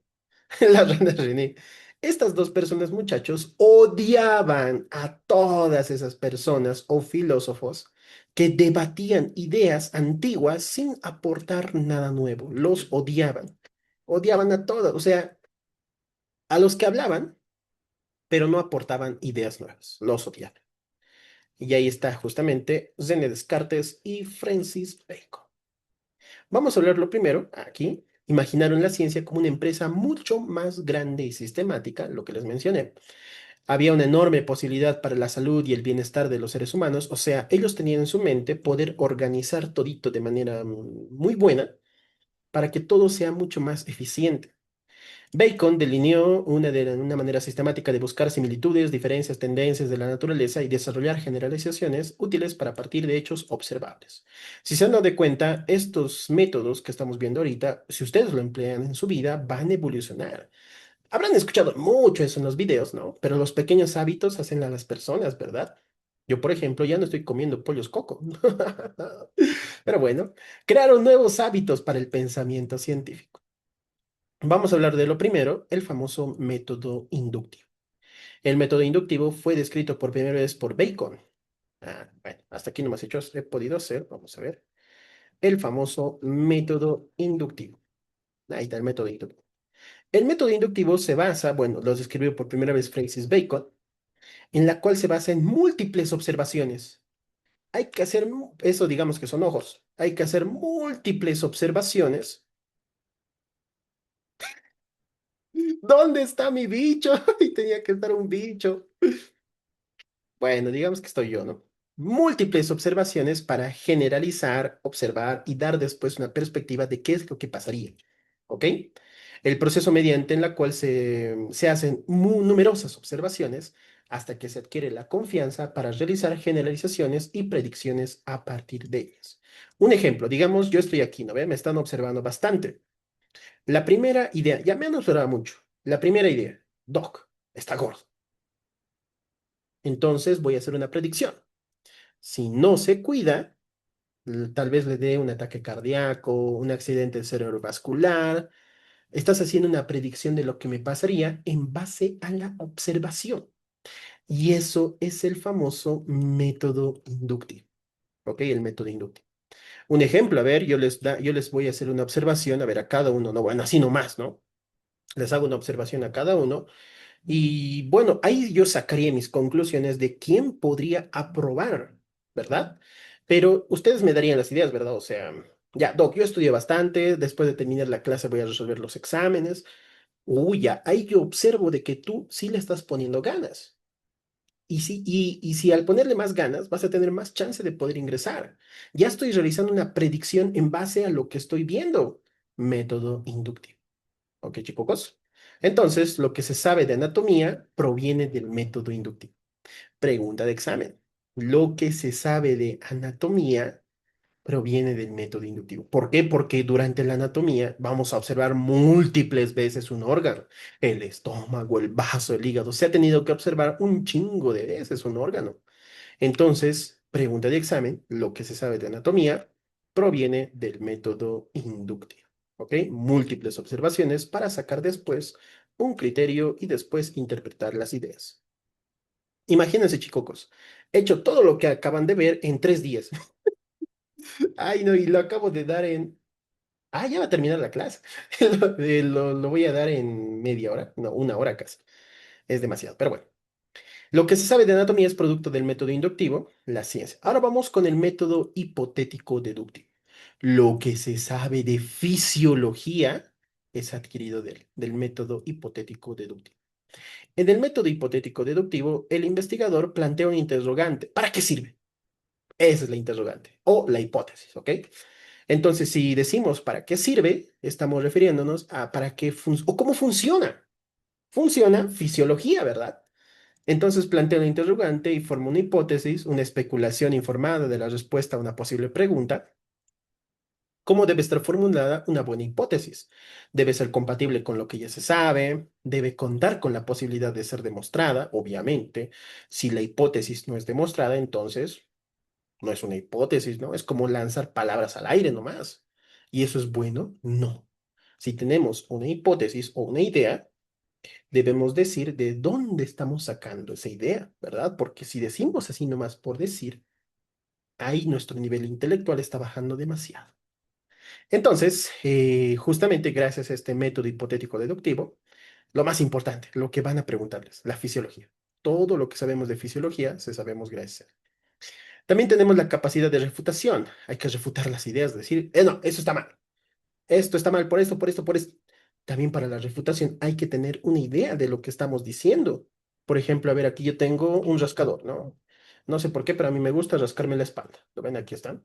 S1: Las ranas René. Estas dos personas, muchachos, odiaban a todas esas personas o filósofos que debatían ideas antiguas sin aportar nada nuevo. Los odiaban. Odiaban a todos. O sea, a los que hablaban. pero no aportaban ideas nuevas, los odiaban. Y ahí está justamente René Descartes y Francis Bacon. Vamos a hablarlo primero, aquí. Imaginaron la ciencia como una empresa mucho más grande y sistemática, lo que les mencioné. Había una enorme posibilidad para la salud y el bienestar de los seres humanos, o sea, ellos tenían en su mente poder organizar todito de manera muy buena para que todo sea mucho más eficiente. Bacon delineó una manera sistemática de buscar similitudes, diferencias, tendencias de la naturaleza y desarrollar generalizaciones útiles para partir de hechos observables. Si se han dado de cuenta, estos métodos que estamos viendo ahorita, si ustedes lo emplean en su vida, van a evolucionar. Habrán escuchado mucho eso en los videos, ¿no? Pero los pequeños hábitos hacen a las personas, ¿verdad? Yo, por ejemplo, ya no estoy comiendo pollos coco. Pero bueno, crearon nuevos hábitos para el pensamiento científico. Vamos a hablar de lo primero, el famoso método inductivo. El método inductivo fue descrito por primera vez por Bacon. Bueno, hasta aquí nomás he podido hacer, vamos a ver, el famoso método inductivo. Ahí está el método inductivo. El método inductivo se basa, bueno, lo describió por primera vez Francis Bacon, en la cual se basa en múltiples observaciones. Hay que hacer, eso digamos que son ojos, hay que hacer múltiples observaciones. ¿Dónde está mi bicho? Y tenía que estar un bicho. Bueno, digamos que estoy yo, ¿no? Múltiples observaciones para generalizar, observar y dar después una perspectiva de qué es lo que pasaría. ¿Ok? El proceso mediante en la cual se hacen numerosas observaciones hasta que se adquiere la confianza para realizar generalizaciones y predicciones a partir de ellas. Un ejemplo, digamos, yo estoy aquí, ¿no ve? Me están observando bastante. La primera idea, ya me han observado mucho. La primera idea, Doc, está gordo. Entonces voy a hacer una predicción. Si no se cuida, tal vez le dé un ataque cardíaco, un accidente cerebrovascular. Estás haciendo una predicción de lo que me pasaría en base a la observación. Y eso es el famoso método inductivo. ¿Ok? El método inductivo. Un ejemplo, a ver, yo les voy a hacer una observación, a ver, a cada uno, no, bueno, así nomás, ¿no? Les hago una observación a cada uno. Y bueno, ahí yo sacaría mis conclusiones de quién podría aprobar, ¿verdad? Pero ustedes me darían las ideas, ¿verdad? O sea, ya, Doc, yo estudié bastante, después de terminar la clase voy a resolver los exámenes. Uy, ya, ahí yo observo de que tú sí le estás poniendo ganas. Y si al ponerle más ganas vas a tener más chance de poder ingresar. Ya estoy realizando una predicción en base a lo que estoy viendo. Método inductivo. ¿Ok, chicos? Entonces, lo que se sabe de anatomía proviene del método inductivo. Pregunta de examen. Lo que se sabe de anatomía proviene del método inductivo. ¿Por qué? Porque durante la anatomía vamos a observar múltiples veces un órgano. El estómago, el vaso, el hígado. Se ha tenido que observar un chingo de veces un órgano. Entonces, pregunta de examen, lo que se sabe de anatomía proviene del método inductivo. ¿Ok? Múltiples observaciones para sacar después un criterio y después interpretar las ideas. Imagínense, chicos, he hecho todo lo que acaban de ver en 3 días. Ay, no, y lo acabo de dar en... Ah, ya va a terminar la clase. Lo voy a dar en media hora, no, 1 hora casi. Es demasiado, pero bueno. Lo que se sabe de anatomía es producto del método inductivo, la ciencia. Ahora vamos con el método hipotético deductivo. Lo que se sabe de fisiología es adquirido del método hipotético deductivo. En el método hipotético deductivo, el investigador plantea un interrogante. ¿Para qué sirve? Esa es la interrogante o la hipótesis, ¿ok? Entonces, si decimos para qué sirve, estamos refiriéndonos a para qué o cómo funciona. Funciona fisiología, ¿verdad? Entonces plantea una interrogante y forma una hipótesis, una especulación informada de la respuesta a una posible pregunta. ¿Cómo debe estar formulada una buena hipótesis? Debe ser compatible con lo que ya se sabe, debe contar con la posibilidad de ser demostrada, obviamente. Si la hipótesis no es demostrada, entonces no es una hipótesis, ¿no? Es como lanzar palabras al aire nomás. ¿Y eso es bueno? No. Si tenemos una hipótesis o una idea, debemos decir de dónde estamos sacando esa idea, ¿verdad? Porque si decimos así nomás por decir, ahí nuestro nivel intelectual está bajando demasiado. Entonces, justamente gracias a este método hipotético deductivo, Lo más importante, lo que van a preguntarles, la fisiología. Todo lo que sabemos de fisiología se sabemos gracias a él. También tenemos la capacidad de refutación. Hay que refutar las ideas, decir, no, eso está mal. Esto está mal por esto, por esto, por esto. También para la refutación hay que tener una idea de lo que estamos diciendo. Por ejemplo, a ver, aquí yo tengo un rascador, ¿no? No sé por qué, pero a mí me gusta rascarme la espalda. ¿Lo ven? Aquí está.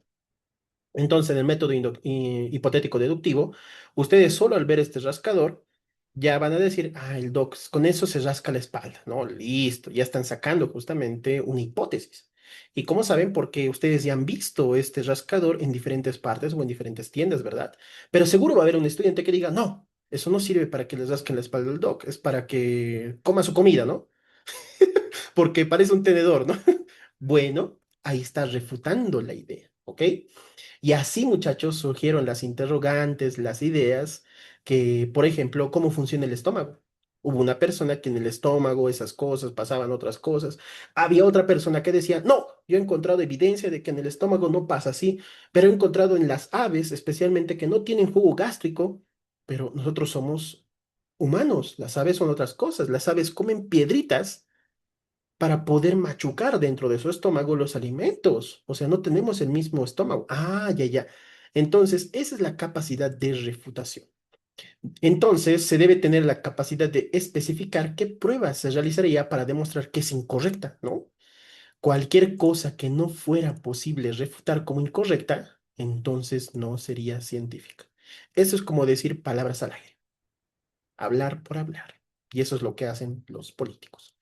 S1: Entonces, en el método hipotético deductivo, ustedes solo al ver este rascador ya van a decir, ah, el doc con eso se rasca la espalda, ¿no? Listo, ya están sacando justamente una hipótesis. ¿Y cómo saben? Porque ustedes ya han visto este rascador en diferentes partes o en diferentes tiendas, ¿verdad? Pero seguro va a haber un estudiante que diga, no, eso no sirve para que les rasquen la espalda al doc, es para que coma su comida, ¿no? Porque parece un tenedor, ¿no? Bueno, ahí está refutando la idea, ¿ok? Y así, muchachos, surgieron las interrogantes, las ideas, que, por ejemplo, ¿cómo funciona el estómago? Hubo una persona que en el estómago esas cosas pasaban otras cosas. Había otra persona que decía, no, yo he encontrado evidencia de que en el estómago no pasa así, pero he encontrado en las aves, especialmente que no tienen jugo gástrico, pero nosotros somos humanos, las aves son otras cosas, las aves comen piedritas para poder machucar dentro de su estómago los alimentos. O sea, no tenemos el mismo estómago. Ah, ya, ya. Entonces, esa es la capacidad de refutación. Entonces, se debe tener la capacidad de especificar qué prueba se realizaría para demostrar que es incorrecta, ¿no? Cualquier cosa que no fuera posible refutar como incorrecta, entonces no sería científica. Eso es como decir palabras al aire, hablar por hablar. Y eso es lo que hacen los políticos.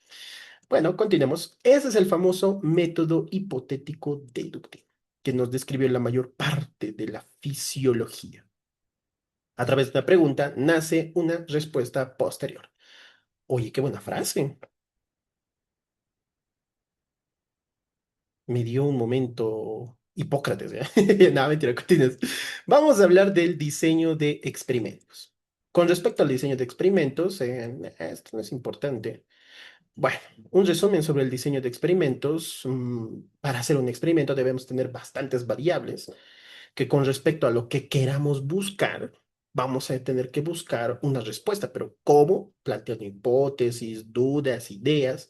S1: Bueno, continuemos. Ese es el famoso método hipotético deductivo, que nos describió la mayor parte de la fisiología. A través de una pregunta nace una respuesta posterior. Oye, qué buena frase. Me dio un momento Hipócrates, ¿ya? Nada, mentira, continúes. Vamos a hablar del diseño de experimentos. Con respecto al diseño de experimentos, esto no es importante. Bueno, un resumen sobre el diseño de experimentos. Para hacer un experimento debemos tener bastantes variables que con respecto a lo que queramos buscar, vamos a tener que buscar una respuesta, pero ¿cómo? Planteando hipótesis, dudas, ideas.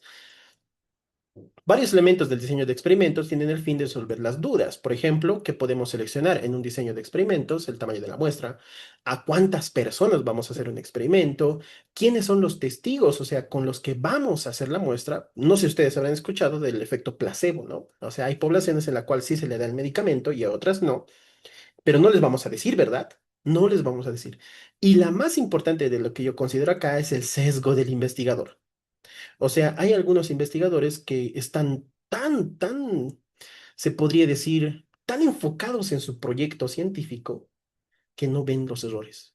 S1: Varios elementos del diseño de experimentos tienen el fin de resolver las dudas. Por ejemplo, ¿qué podemos seleccionar en un diseño de experimentos? El tamaño de la muestra, a cuántas personas vamos a hacer un experimento, quiénes son los testigos, o sea, con los que vamos a hacer la muestra. No sé si ustedes habrán escuchado del efecto placebo, ¿no? O sea, hay poblaciones en las cuales sí se le da el medicamento y a otras no, pero no les vamos a decir, ¿verdad? No les vamos a decir. Y la más importante de lo que yo considero acá es el sesgo del investigador. O sea, hay algunos investigadores que están se podría decir, tan enfocados en su proyecto científico que no ven los errores.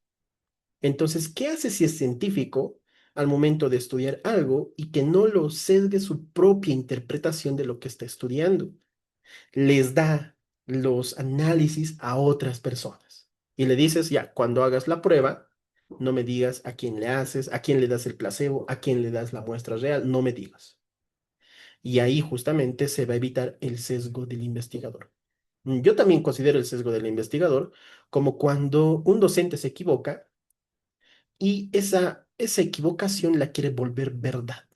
S1: Entonces, ¿qué hace si es científico al momento de estudiar algo y que no lo sesgue su propia interpretación de lo que está estudiando? Les da los análisis a otras personas. Y le dices, ya, cuando hagas la prueba, no me digas a quién le haces, a quién le das el placebo, a quién le das la muestra real, no me digas. Y ahí justamente se va a evitar el sesgo del investigador. Yo también considero el sesgo del investigador como cuando un docente se equivoca y esa equivocación la quiere volver verdad.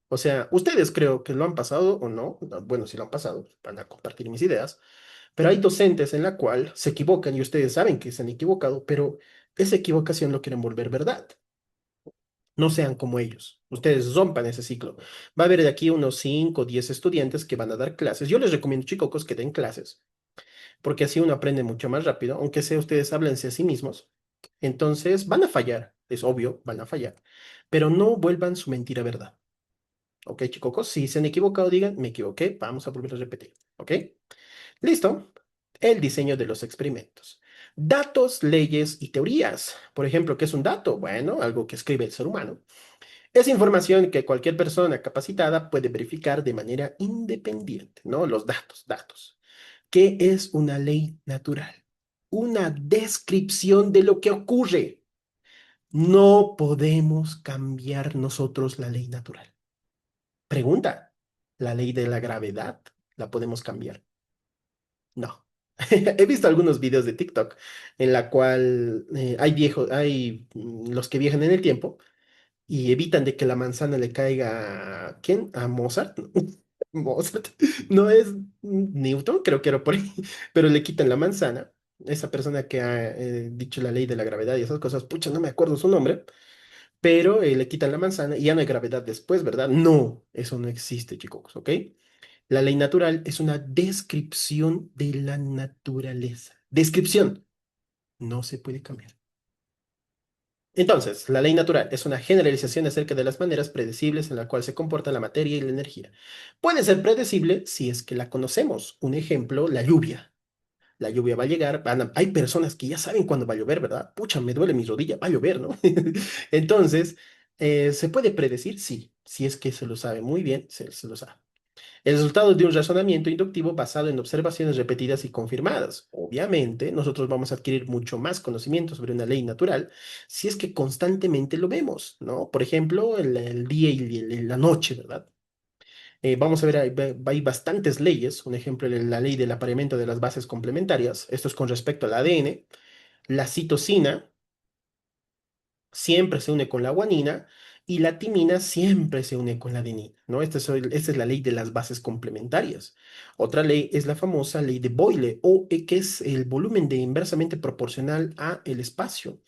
S1: O sea, ustedes creo que lo han pasado o no. Bueno, si lo han pasado, van a compartir mis ideas. Pero hay docentes en la cual se equivocan y ustedes saben que se han equivocado, pero esa equivocación lo quieren volver verdad. No sean como ellos. Ustedes rompan ese ciclo. Va a haber de aquí unos 5 o 10 estudiantes que van a dar clases. Yo les recomiendo, chicos, que den clases, porque así uno aprende mucho más rápido, aunque sea ustedes háblense a sí mismos. Entonces van a fallar, es obvio, van a fallar, pero no vuelvan su mentira verdad. ¿Ok, chicos? Si se han equivocado, digan, me equivoqué, vamos a volver a repetir. ¿Ok? Listo. El diseño de los experimentos. Datos, leyes y teorías. Por ejemplo, ¿qué es un dato? Bueno, algo que escribe el ser humano. Es información que cualquier persona capacitada puede verificar de manera independiente, ¿no? Los datos, datos. ¿Qué es una ley natural? Una descripción de lo que ocurre. No podemos cambiar nosotros la ley natural. Pregunta, ¿la ley de la gravedad la podemos cambiar? No. He visto algunos videos de TikTok en la cual hay viejos, hay los que viajan en el tiempo y evitan de que la manzana le caiga ¿a quién? ¿A Mozart? Mozart. No es Newton, creo que era por ahí, pero le quitan la manzana. Esa persona que ha dicho la ley de la gravedad y esas cosas, pucha, no me acuerdo su nombre, pero le quitan la manzana y ya no hay gravedad después, ¿verdad? No, eso no existe, chicos, ¿ok? La ley natural es una descripción de la naturaleza. Descripción, no se puede cambiar. Entonces, la ley natural es una generalización acerca de las maneras predecibles en la cual se comporta la materia y la energía. Puede ser predecible si es que la conocemos. Un ejemplo, la lluvia. La lluvia va a llegar. Hay personas que ya saben cuándo va a llover, ¿verdad? Pucha, me duele mi rodilla, va a llover, ¿no? Entonces, ¿se puede predecir? Sí. Si es que se lo sabe muy bien, se lo sabe. El resultado de un razonamiento inductivo basado en observaciones repetidas y confirmadas. Obviamente, nosotros vamos a adquirir mucho más conocimiento sobre una ley natural si es que constantemente lo vemos, ¿no? Por ejemplo, el día y la noche, ¿verdad? Vamos a ver, hay bastantes leyes. Un ejemplo, la ley del apareamiento de las bases complementarias. Esto es con respecto al ADN. La citosina siempre se une con la guanina y la timina siempre se une con la adenina, ¿no? Esta es la ley de las bases complementarias. Otra ley es la famosa ley de Boyle, que es el volumen de inversamente proporcional a el espacio.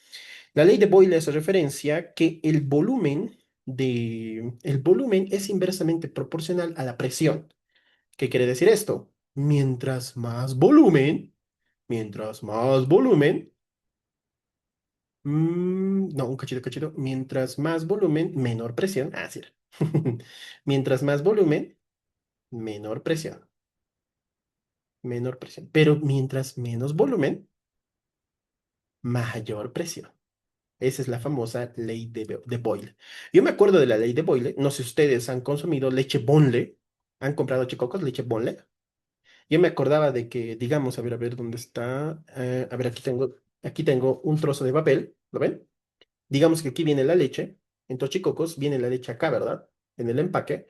S1: La ley de Boyle hace referencia que el volumen es inversamente proporcional a la presión. ¿Qué quiere decir esto? Mientras más volumen, no, un cachito, cachito. Mientras más volumen, menor presión. Ah, sí. Mientras más volumen, menor presión. Menor presión. Pero mientras menos volumen, mayor presión. Esa es la famosa ley de Boyle. Yo me acuerdo de la ley de Boyle. No sé si ustedes han consumido leche Bonle. ¿Han comprado chicocos leche Bonle? Yo me acordaba de que, digamos, a ver, ¿dónde está? A ver, aquí tengo un trozo de papel. ¿Lo ven? Digamos que aquí viene la leche, en Tochicocos viene la leche acá, ¿verdad? En el empaque.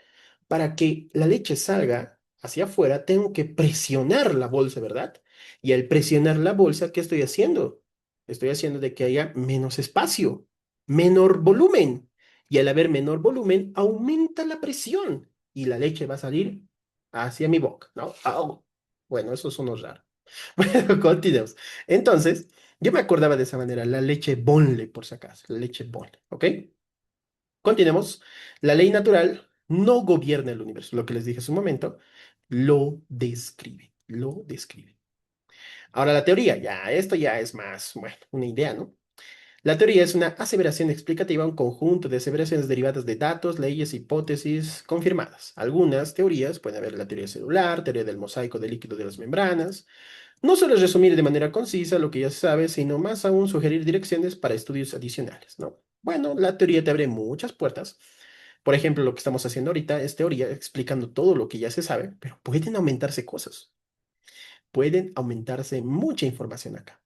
S1: Para que la leche salga hacia afuera, tengo que presionar la bolsa, ¿verdad? Y al presionar la bolsa, ¿qué estoy haciendo? Estoy haciendo de que haya menos espacio, menor volumen. Y al haber menor volumen, aumenta la presión y la leche va a salir hacia mi boca, ¿no? Au. Bueno, eso sonó raro. Bueno, continuemos. Entonces, yo me acordaba de esa manera, la leche Bonle, por si acaso, la leche Bonle, ¿ok? Continuemos. La ley natural no gobierna el universo, lo que les dije hace un momento, lo describe, lo describe. Ahora la teoría, ya, esto ya es más, bueno, una idea, ¿no? La teoría es una aseveración explicativa, un conjunto de aseveraciones derivadas de datos, leyes, hipótesis confirmadas. Algunas teorías, pueden haber la teoría celular, teoría del mosaico de líquido de las membranas, no solo es resumir de manera concisa lo que ya se sabe, sino más aún sugerir direcciones para estudios adicionales, ¿no? Bueno, la teoría te abre muchas puertas. Por ejemplo, lo que estamos haciendo ahorita es teoría explicando todo lo que ya se sabe, pero pueden aumentarse cosas, pueden aumentarse mucha información acá.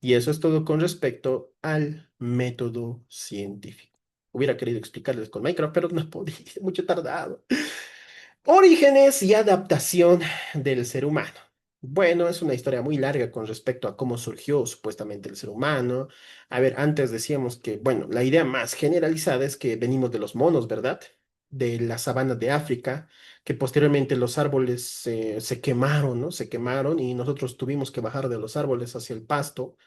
S1: Y eso es todo con respecto al método científico. Hubiera querido explicarles con Minecraft, pero no podía, mucho tardado. Orígenes y adaptación del ser humano. Bueno, es una historia muy larga con respecto a cómo surgió supuestamente el ser humano. A ver, antes decíamos que, bueno, la idea más generalizada es que venimos de los monos, ¿verdad? De la sabana de África, que posteriormente los árboles se quemaron, ¿no? Se quemaron y nosotros tuvimos que bajar de los árboles hacia el pasto.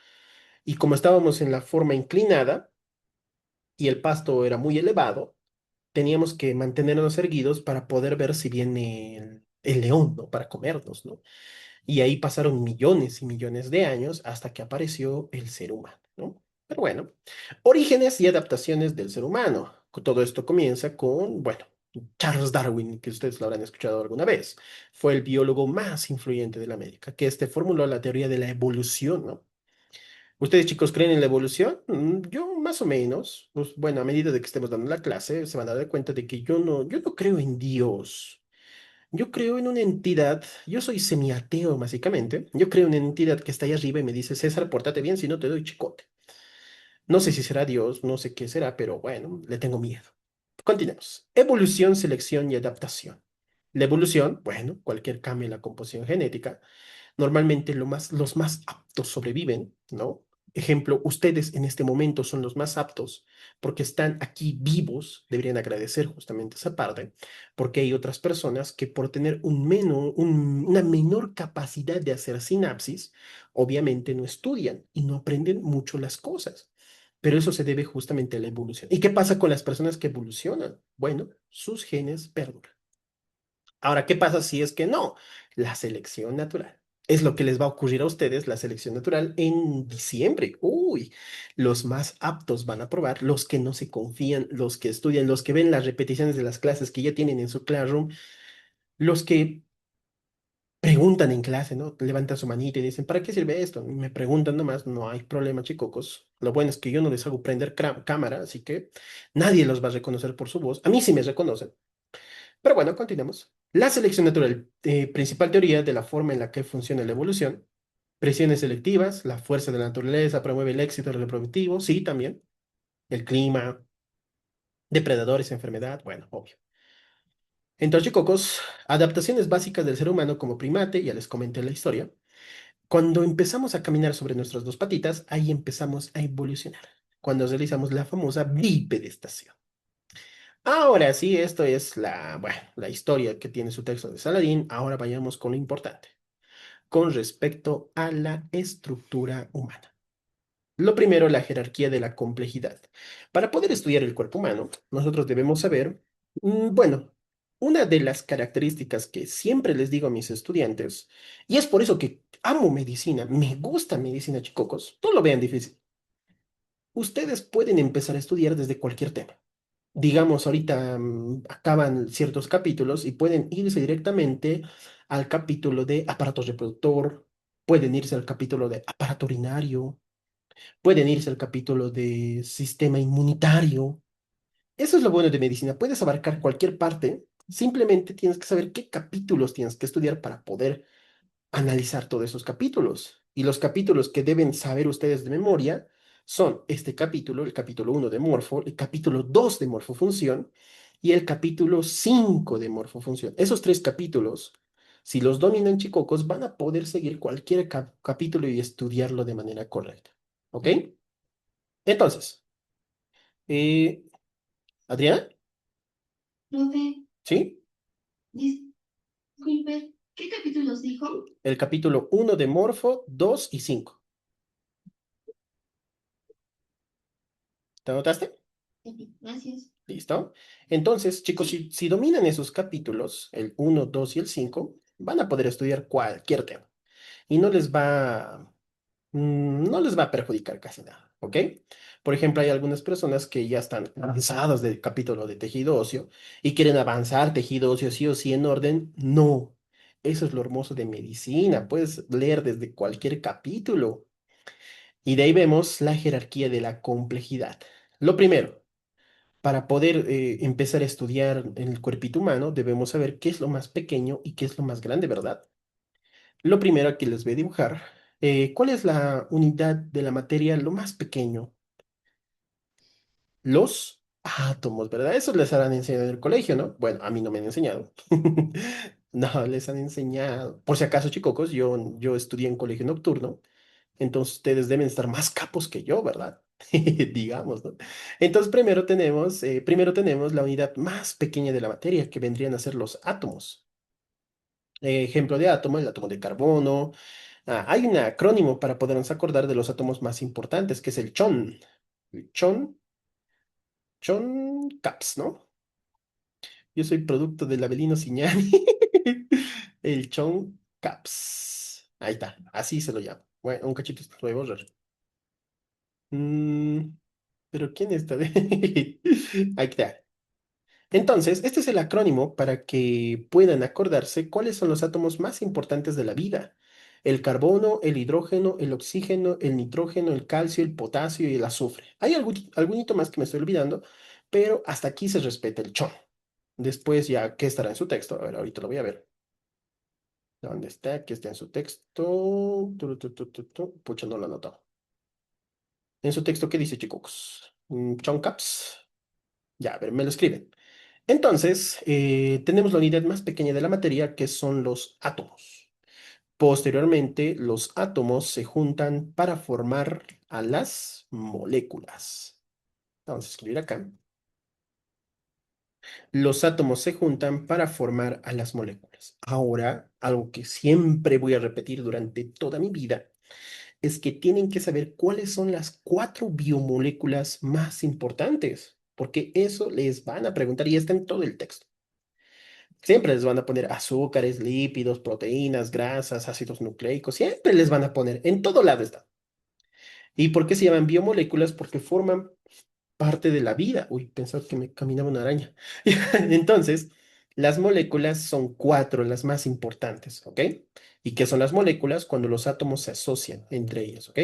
S1: Y como estábamos en la forma inclinada y el pasto era muy elevado, teníamos que mantenernos erguidos para poder ver si viene el león, ¿no? Para comernos, ¿no? Y ahí pasaron millones y millones de años hasta que apareció el ser humano, ¿no? Pero bueno, orígenes y adaptaciones del ser humano. Todo esto comienza con, bueno, Charles Darwin, que ustedes lo habrán escuchado alguna vez. Fue el biólogo más influyente de la América, que formuló la teoría de la evolución, ¿no? ¿Ustedes, chicos, creen en la evolución? Yo más o menos. Pues, bueno, a medida de que estemos dando la clase, se van a dar cuenta de que yo no creo en Dios. Yo creo en una entidad, yo soy semiateo básicamente. Yo creo en una entidad que está ahí arriba y me dice, César, pórtate bien, si no te doy chicote. No sé si será Dios, no sé qué será, pero bueno, le tengo miedo. Continuemos. Evolución, selección y adaptación. La evolución, bueno, cualquier cambio en la composición genética. Normalmente los más aptos sobreviven, ¿no? ejemplo, ustedes en este momento son los más aptos porque están aquí vivos, deberían agradecer justamente esa parte, porque hay otras personas que por tener una menor capacidad de hacer sinapsis, obviamente no estudian y no aprenden mucho las cosas. Pero eso se debe justamente a la evolución. ¿Y qué pasa con las personas que evolucionan? Bueno, sus genes perduran. Ahora, ¿qué pasa si es que no? La selección natural. Es lo que les va a ocurrir a ustedes, la selección natural, en diciembre. Uy, los más aptos van a probar, los que no se confían, los que estudian, los que ven las repeticiones de las clases que ya tienen en su classroom, los que preguntan en clase, ¿no? Levantan su manita y dicen, ¿para qué sirve esto? Y me preguntan nomás, no hay problema, chicocos. Lo bueno es que yo no les hago prender cámara, así que nadie los va a reconocer por su voz. A mí sí me reconocen. Pero bueno, continuemos. La selección natural, principal teoría de la forma en la que funciona la evolución. Presiones selectivas, la fuerza de la naturaleza promueve el éxito reproductivo, sí, también. El clima, depredadores, enfermedad, bueno, obvio. Entonces, chicos, adaptaciones básicas del ser humano como primate, ya les comenté la historia. Cuando empezamos a caminar sobre nuestras dos patitas, ahí empezamos a evolucionar. Cuando realizamos la famosa bipedestación. Ahora sí, esto es bueno, la historia que tiene su texto de Saladín. Ahora vayamos con lo importante, con respecto a la estructura humana. Lo primero, la jerarquía de la complejidad. Para poder estudiar el cuerpo humano, nosotros debemos saber, bueno, una de las características que siempre les digo a mis estudiantes, y es por eso que amo medicina, me gusta medicina, chicocos, no lo vean difícil. Ustedes pueden empezar a estudiar desde cualquier tema. Digamos, ahorita acaban ciertos capítulos y pueden irse directamente al capítulo de aparato reproductor, pueden irse al capítulo de aparato urinario, pueden irse al capítulo de sistema inmunitario. Eso es lo bueno de medicina, puedes abarcar cualquier parte, simplemente tienes que saber qué capítulos tienes que estudiar para poder analizar todos esos capítulos. Y los capítulos que deben saber ustedes de memoria son este capítulo, el capítulo 1 de Morfo, el capítulo 2 de Morfofunción y el capítulo 5 de Morfofunción. Esos tres capítulos, si los dominan chicocos, van a poder seguir cualquier capítulo y estudiarlo de manera correcta. ¿Ok? Entonces, eh, Adriana,
S2: Profe,
S1: ¿sí?
S2: disculpe, ¿qué capítulos dijo?
S1: El capítulo 1 de Morfo, 2 y 5. ¿Te anotaste?
S2: Gracias.
S1: ¿Listo? Entonces, chicos,
S2: Sí.
S1: si dominan esos capítulos, el uno, 2 y el 5, van a poder estudiar cualquier tema y no les va a perjudicar casi nada, ¿ok? Por ejemplo, hay algunas personas que ya están cansadas del capítulo de tejido óseo y quieren avanzar tejido óseo sí o sí en orden. No, eso es lo hermoso de medicina, puedes leer desde cualquier capítulo y de ahí vemos la jerarquía de la complejidad. Lo primero, para poder empezar a estudiar el cuerpito humano, debemos saber qué es lo más pequeño y qué es lo más grande, ¿verdad? Lo primero que les voy a dibujar, ¿cuál es la unidad de la materia lo más pequeño? Los átomos, ¿verdad? Eso les han enseñado en el colegio, ¿no? Bueno, a mí no me han enseñado. No, les han enseñado. Por si acaso, chicos, yo estudié en colegio nocturno, entonces ustedes deben estar más capos que yo, ¿verdad? Digamos, ¿no? Entonces primero tenemos la unidad más pequeña de la materia, que vendrían a ser los átomos. Ejemplo de átomo, el átomo de carbono. Hay un acrónimo para podernos acordar de los átomos más importantes, que es el chon. El chon caps, ¿no? Yo soy producto del Abelino Ciñani. El chon caps. Ahí está, así se lo llamo. Bueno, un cachito lo voy a borrar. Mm, pero ¿quién está? Ahí está. Entonces, este es el acrónimo para que puedan acordarse cuáles son los átomos más importantes de la vida. El carbono, el hidrógeno, el oxígeno, el nitrógeno, el calcio, el potasio y el azufre. Hay algún hito más que me estoy olvidando, pero hasta aquí se respeta el chon. Después ya, ¿qué estará en su texto? A ver, ahorita lo voy a ver. ¿Dónde está? ¿Qué está en su texto? Pucha, no lo he anotado. En su texto, ¿qué dice, chicos? Chon caps. Ya, a ver, me lo escriben. Entonces, tenemos la unidad más pequeña de la materia, que son los átomos. Posteriormente, los átomos se juntan para formar a las moléculas. Vamos a escribir acá. Los átomos se juntan para formar a las moléculas. Ahora, algo que siempre voy a repetir durante toda mi vida es que tienen que saber cuáles son las cuatro biomoléculas más importantes, porque eso les van a preguntar y está en todo el texto. Siempre les van a poner azúcares, lípidos, proteínas, grasas, ácidos nucleicos, siempre les van a poner, en todo lado está. ¿Y por qué se llaman biomoléculas? Porque forman parte de la vida. Uy, pensaba que me caminaba una araña. Entonces, las moléculas son cuatro, las más importantes, ¿ok? ¿Y qué son las moléculas? Cuando los átomos se asocian entre ellos, ¿ok?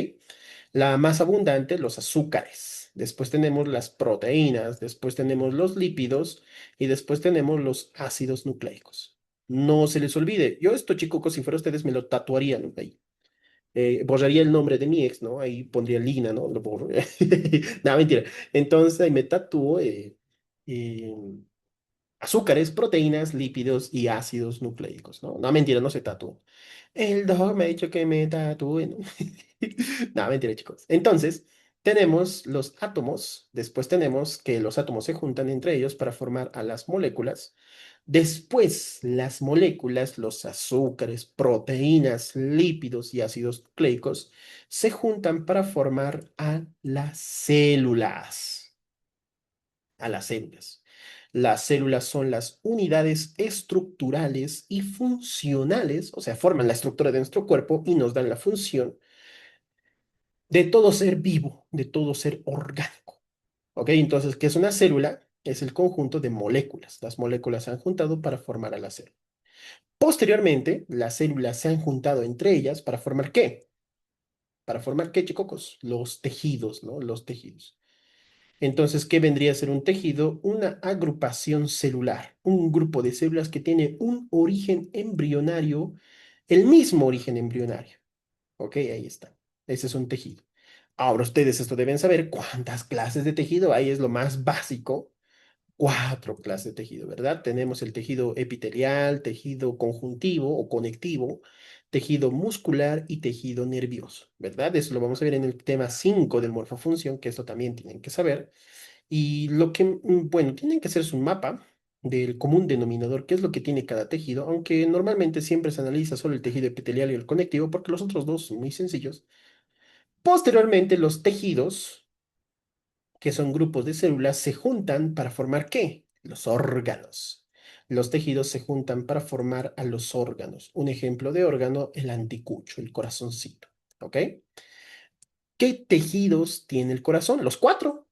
S1: La más abundante, los azúcares. Después tenemos las proteínas, después tenemos los lípidos y después tenemos los ácidos nucleicos. No se les olvide, yo esto, chicos, si fuera ustedes me lo tatuarían ahí. Borraría el nombre de mi ex, ¿no? Ahí pondría Lina, ¿no? Lo borro. No, mentira. Entonces ahí me tatúo eh, azúcares, proteínas, lípidos y ácidos nucleicos, ¿no? No, mentira, no se tatúa. El dog me ha dicho que me tatúe, ¿no? No, mentira, chicos. Entonces, tenemos los átomos, después tenemos que los átomos se juntan entre ellos para formar a las moléculas. Después, las moléculas, los azúcares, proteínas, lípidos y ácidos nucleicos, se juntan para formar a las células. A las células. Las células son las unidades estructurales y funcionales, o sea, forman la estructura de nuestro cuerpo y nos dan la función de todo ser vivo, de todo ser orgánico. ¿Ok? Entonces, ¿qué es una célula? Es el conjunto de moléculas. Las moléculas se han juntado para formar a la célula. Posteriormente, las células se han juntado entre ellas para formar ¿qué? ¿Para formar qué, chicocos? Los tejidos, ¿no? Los tejidos. Entonces, ¿qué vendría a ser un tejido? Una agrupación celular, un grupo de células que tiene un origen embrionario, el mismo origen embrionario. ¿Ok? Ahí está. Ese es un tejido. Ahora ustedes esto deben saber cuántas clases de tejido hay, es lo más básico. Cuatro clases de tejido, ¿verdad? Tenemos el tejido epitelial, tejido conjuntivo o conectivo, tejido muscular y tejido nervioso, ¿verdad? Eso lo vamos a ver en el tema 5 del morfofunción, que esto también tienen que saber. Y lo que, bueno, tienen que hacerse un mapa del común denominador, qué es lo que tiene cada tejido, aunque normalmente siempre se analiza solo el tejido epitelial y el conectivo, porque los otros dos son muy sencillos. Posteriormente, los tejidos, que son grupos de células, se juntan para formar ¿qué? Los órganos. Los tejidos se juntan para formar a los órganos. Un ejemplo de órgano, el anticucho, el corazoncito. ¿Ok? ¿Qué tejidos tiene el corazón? Los cuatro.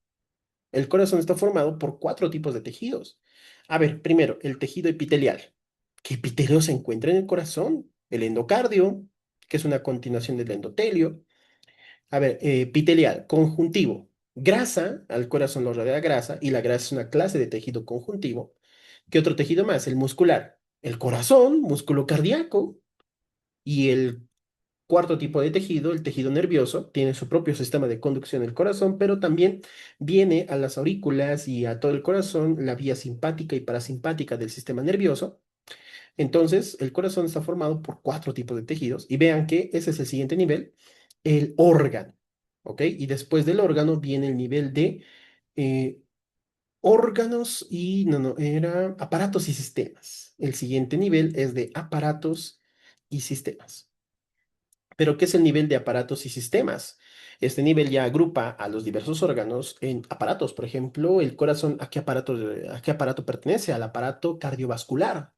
S1: El corazón está formado por cuatro tipos de tejidos. A ver, primero, el tejido epitelial. ¿Qué epitelio se encuentra en el corazón? El endocardio, que es una continuación del endotelio. A ver, epitelial, conjuntivo. Grasa, al corazón lo rodea grasa, y la grasa es una clase de tejido conjuntivo. ¿Qué otro tejido más? El muscular. El corazón, músculo cardíaco, y el cuarto tipo de tejido, el tejido nervioso, tiene su propio sistema de conducción del corazón, pero también viene a las aurículas y a todo el corazón la vía simpática y parasimpática del sistema nervioso. Entonces, el corazón está formado por cuatro tipos de tejidos y vean que ese es el siguiente nivel, el órgano, ¿ok? Y después del órgano viene el nivel de eh, órganos y, no, era aparatos y sistemas. El siguiente nivel es de aparatos y sistemas. Pero, ¿qué es el nivel de aparatos y sistemas? Este nivel ya agrupa a los diversos órganos en aparatos. Por ejemplo, el corazón, a qué aparato pertenece? Al aparato cardiovascular.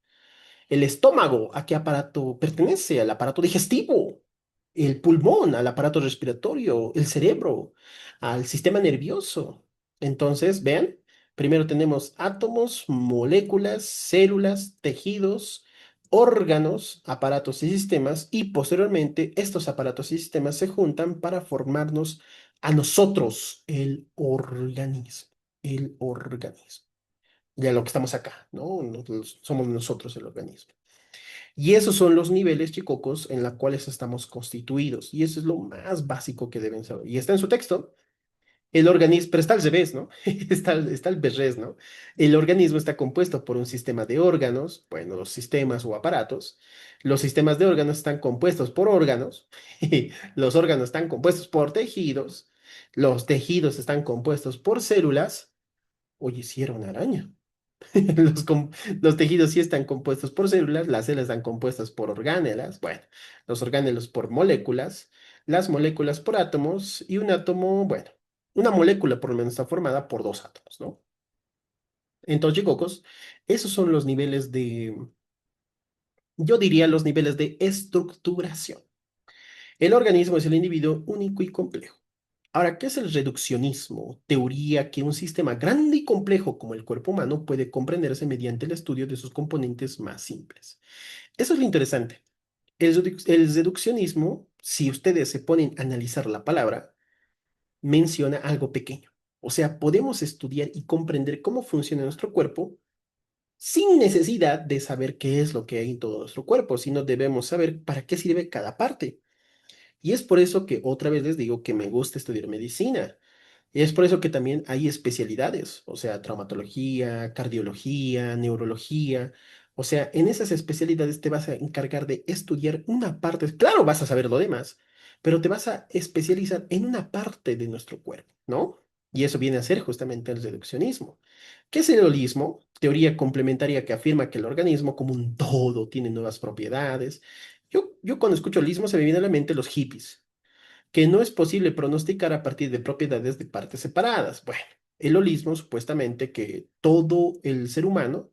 S1: El estómago, ¿a qué aparato pertenece? Al aparato digestivo. El pulmón, al aparato respiratorio. El cerebro, al sistema nervioso. Entonces, vean, primero tenemos átomos, moléculas, células, tejidos, órganos, aparatos y sistemas, y posteriormente estos aparatos y sistemas se juntan para formarnos a nosotros, el organismo. El organismo. Ya lo que estamos acá, ¿no? Somos nosotros el organismo. Y esos son los niveles, chicocos, en los cuales estamos constituidos. Y eso es lo más básico que deben saber. Y está en su texto. El organismo, pero está al revés, ¿no? Está al revés, ¿no? El organismo está compuesto por un sistema de órganos, bueno, los sistemas o aparatos. Los sistemas de órganos están compuestos por órganos. Los órganos están compuestos por tejidos. Los tejidos están compuestos por células. Oye, si era una araña. Los, com- los tejidos sí están compuestos por células, las células están compuestas por orgánelas, bueno, los orgánelos por moléculas, las moléculas por átomos y un átomo, bueno, una molécula por lo menos está formada por dos átomos, ¿no? Entonces, chicos, esos son los niveles yo diría los niveles de estructuración. El organismo es el individuo único y complejo. Ahora, ¿qué es el reduccionismo? Teoría que un sistema grande y complejo como el cuerpo humano puede comprenderse mediante el estudio de sus componentes más simples. Eso es lo interesante. El reduccionismo, si ustedes se ponen a analizar la palabra, menciona algo pequeño. O sea, podemos estudiar y comprender cómo funciona nuestro cuerpo sin necesidad de saber qué es lo que hay en todo nuestro cuerpo, sino debemos saber para qué sirve cada parte. Y es por eso que otra vez les digo que me gusta estudiar medicina. Y es por eso que también hay especialidades, o sea, traumatología, cardiología, neurología. O sea, en esas especialidades te vas a encargar de estudiar una parte. Claro, vas a saber lo demás, pero te vas a especializar en una parte de nuestro cuerpo, ¿no? Y eso viene a ser justamente el reduccionismo. ¿Qué es el holismo? Teoría complementaria que afirma que el organismo como un todo tiene nuevas propiedades. Yo cuando escucho holismo se me viene a la mente los hippies que no es posible pronosticar a partir de propiedades de partes separadas. Bueno, el holismo supuestamente que todo el ser humano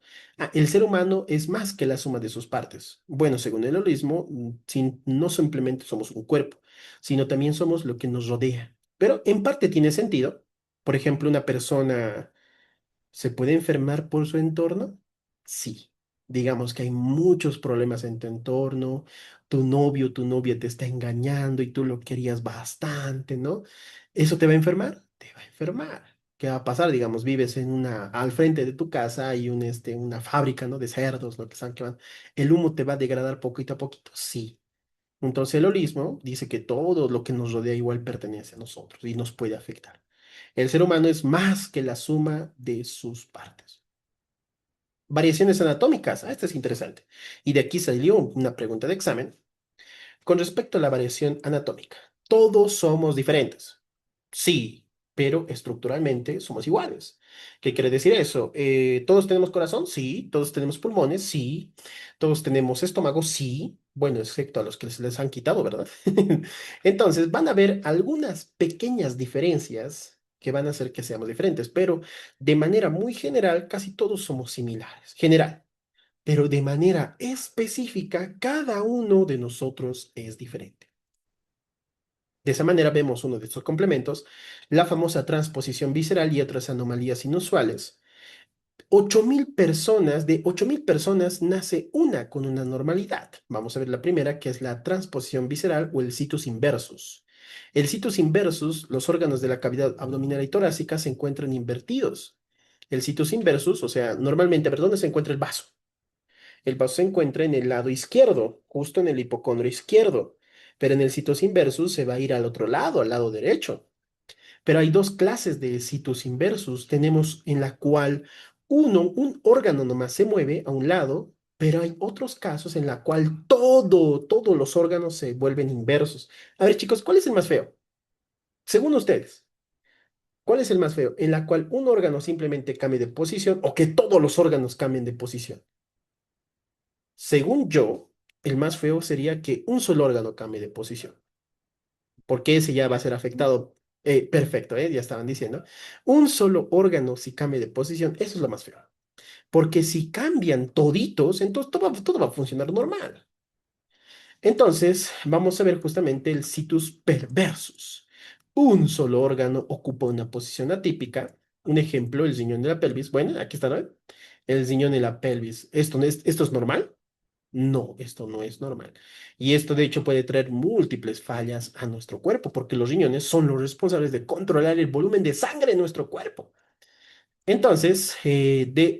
S1: es más que la suma de sus partes. Bueno, según el holismo, no simplemente somos un cuerpo, sino también somos lo que nos rodea. Pero en parte tiene sentido. Por ejemplo, una persona ¿se puede enfermar por su entorno? Sí. Digamos que hay muchos problemas en tu entorno, tu novio, tu novia te está engañando y tú lo querías bastante, ¿no? ¿Eso te va a enfermar? Te va a enfermar. ¿Qué va a pasar? Digamos, vives al frente de tu casa hay una fábrica, ¿no? De cerdos, ¿no? Que están quemando. ¿El humo te va a degradar poquito a poquito? Sí. Entonces el holismo dice que todo lo que nos rodea igual pertenece a nosotros y nos puede afectar. El ser humano es más que la suma de sus partes. Variaciones anatómicas. Esto es interesante. Y de aquí salió una pregunta de examen con respecto a la variación anatómica. Todos somos diferentes. Sí, pero estructuralmente somos iguales. ¿Qué quiere decir eso? ¿Todos tenemos corazón? Sí. ¿Todos tenemos pulmones? Sí. ¿Todos tenemos estómago? Sí. Bueno, excepto a los que se les han quitado, ¿verdad? Entonces, van a haber algunas pequeñas diferencias que van a hacer que seamos diferentes, pero de manera muy general, casi todos somos similares. General, pero de manera específica, cada uno de nosotros es diferente. De esa manera vemos uno de estos complementos, la famosa transposición visceral y otras anomalías inusuales. 8.000 personas nace una con una normalidad. Vamos a ver la primera, que es la transposición visceral o el situs inversus. El situs inversus, los órganos de la cavidad abdominal y torácica se encuentran invertidos. El situs inversus, o sea, normalmente, a ver, ¿dónde se encuentra el vaso? El vaso se encuentra en el lado izquierdo, justo en el hipocondrio izquierdo, pero en el situs inversus se va a ir al otro lado, al lado derecho. Pero hay dos clases de situs inversus. Tenemos en la cual un órgano nomás se mueve a un lado, pero hay otros casos en la cual todos los órganos se vuelven inversos. A ver, chicos, ¿cuál es el más feo? Según ustedes, ¿cuál es el más feo? ¿En la cual un órgano simplemente cambie de posición o que todos los órganos cambien de posición? Según yo, el más feo sería que un solo órgano cambie de posición, porque ese ya va a ser afectado. Perfecto, ya estaban diciendo. Un solo órgano si cambia de posición, eso es lo más feo. Porque si cambian toditos, entonces todo va a funcionar normal. Entonces, vamos a ver justamente el situs perversus. Un solo órgano ocupa una posición atípica. Un ejemplo, el riñón de la pelvis. Bueno, aquí está, ¿no? El riñón de la pelvis. ¿Esto es normal? No, esto no es normal. Y esto de hecho puede traer múltiples fallas a nuestro cuerpo, porque los riñones son los responsables de controlar el volumen de sangre en nuestro cuerpo. Entonces,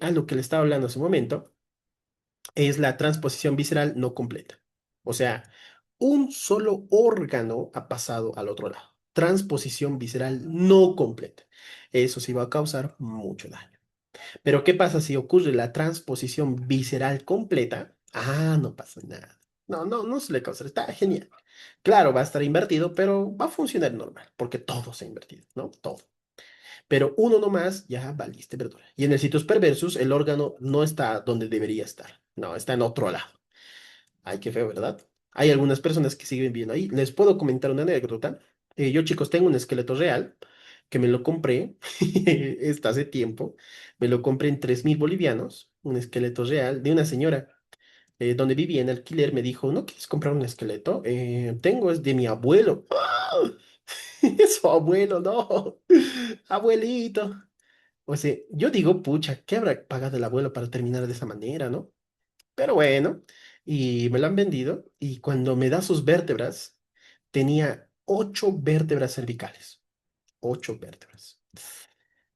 S1: a lo que le estaba hablando hace un momento, es la transposición visceral no completa. O sea, un solo órgano ha pasado al otro lado. transposición visceral no completa. Eso sí va a causar mucho daño. Pero ¿qué pasa si ocurre la transposición visceral completa? Ah, no pasa nada. No, no, no se le causa. Está genial. Claro, va a estar invertido, pero va a funcionar normal, porque todo se ha invertido, ¿no? Todo. Pero uno nomás, ya valiste verdura. Y en el situs perversus, el órgano no está donde debería estar. No, está en otro lado. Ay, qué feo, ¿verdad? Hay algunas personas que siguen viendo ahí. Les puedo comentar una anécdota. Yo, chicos, tengo un esqueleto real que me lo compré, está hace tiempo. Me lo compré en 3.000 bolivianos, un esqueleto real de una señora donde vivía en alquiler. Me dijo, ¿no quieres comprar un esqueleto? Tengo, es de mi abuelo. ¡Ah! Es su abuelo, no. Abuelito. O sea, yo digo, pucha, ¿qué habrá pagado el abuelo para terminar de esa manera, no? Pero bueno, y me lo han vendido y cuando me da sus vértebras, tenía 8 vértebras cervicales, 8 vértebras.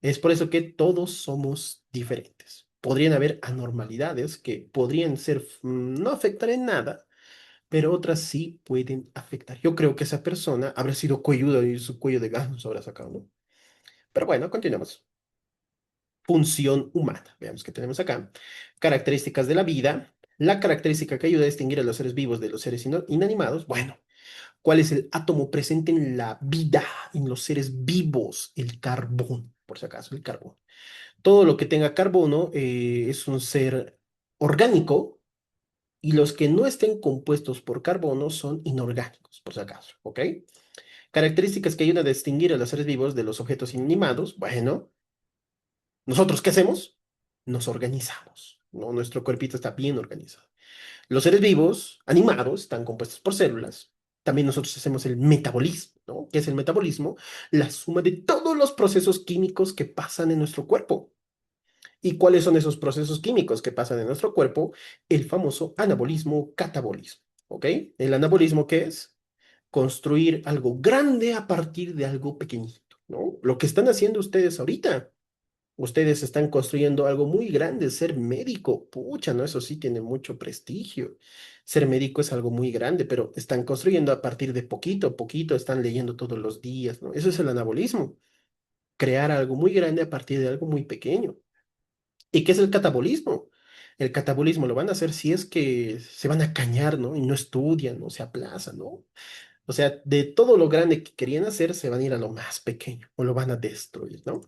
S1: Es por eso que todos somos diferentes. Podrían haber anormalidades que podrían ser, no afectar en nada, pero otras sí pueden afectar. Yo creo que esa persona habrá sido cuelluda y su cuello de ganso habrá sacado, ¿no? Pero bueno, continuamos. Función humana. Veamos qué tenemos acá. Características de la vida. La característica que ayuda a distinguir a los seres vivos de los seres inanimados. Bueno, ¿cuál es el átomo presente en la vida, en los seres vivos? El carbón, por si acaso, el carbón. Todo lo que tenga carbono es un ser orgánico y los que no estén compuestos por carbono son inorgánicos, por si acaso, ¿ok? Características que ayudan a distinguir a los seres vivos de los objetos inanimados. Bueno, ¿nosotros qué hacemos? Nos organizamos, ¿no? Nuestro cuerpito está bien organizado. Los seres vivos, animados, están compuestos por células. También nosotros hacemos el metabolismo, ¿no? ¿Qué es el metabolismo? La suma de todos los procesos químicos que pasan en nuestro cuerpo. ¿Y cuáles son esos procesos químicos que pasan en nuestro cuerpo? El famoso anabolismo, catabolismo, ¿ok? El anabolismo, ¿qué es? Construir algo grande a partir de algo pequeñito, ¿no? Lo que están haciendo ustedes ahorita. Ustedes están construyendo algo muy grande, ser médico, pucha, ¿no? Eso sí tiene mucho prestigio. Ser médico es algo muy grande, pero están construyendo a partir de poquito a poquito, están leyendo todos los días, ¿no? Eso es el anabolismo, crear algo muy grande a partir de algo muy pequeño. ¿Y qué es el catabolismo? El catabolismo lo van a hacer si es que se van a cañar, ¿no? Y no estudian, no se aplazan, ¿no? O sea, de todo lo grande que querían hacer, se van a ir a lo más pequeño o lo van a destruir, ¿no?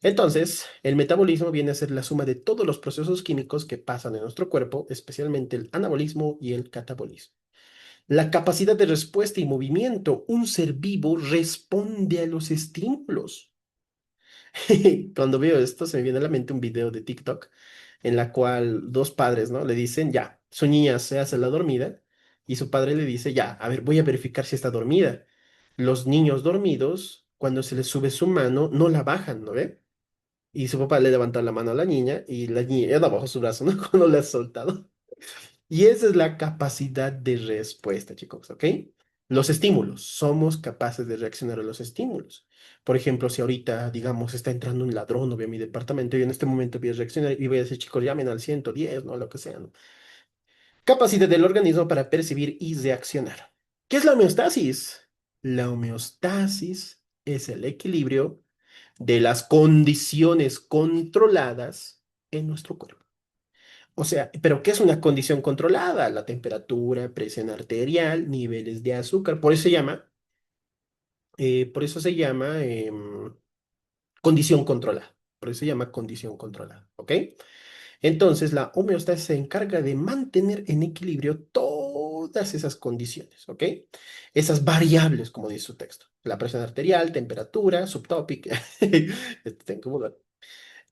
S1: Entonces, el metabolismo viene a ser la suma de todos los procesos químicos que pasan en nuestro cuerpo, especialmente el anabolismo y el catabolismo. La capacidad de respuesta y movimiento. Un ser vivo responde a los estímulos. Cuando veo esto, se me viene a la mente un video de TikTok en la cual dos padres, ¿no? Le dicen, ya, su niña se hace la dormida y su padre le dice, ya, a ver, voy a verificar si está dormida. Los niños dormidos, cuando se les sube su mano, no la bajan, ¿no ve? Y su papá le levanta la mano a la niña y la niña anda bajo su brazo, ¿no? Cuando le ha soltado. Y esa es la capacidad de respuesta, chicos, ¿ok? Los estímulos. Somos capaces de reaccionar a los estímulos. Por ejemplo, si ahorita, digamos, está entrando un ladrón, no ve a mi departamento, y en este momento voy a reaccionar y voy a decir, chicos, llamen al 110, ¿no? Lo que sea, ¿no? Capacidad del organismo para percibir y reaccionar. ¿Qué es la homeostasis? La homeostasis es el equilibrio de las condiciones controladas en nuestro cuerpo. O sea, ¿pero qué es una condición controlada? La temperatura, presión arterial, niveles de azúcar. Por eso se llama condición controlada. Por eso se llama condición controlada. ¿Ok? Entonces, la homeostasis se encarga de mantener en equilibrio todas esas condiciones. ¿Ok? Esas variables, como dice su texto. La presión arterial, temperatura, subtópica. Tengo que volver.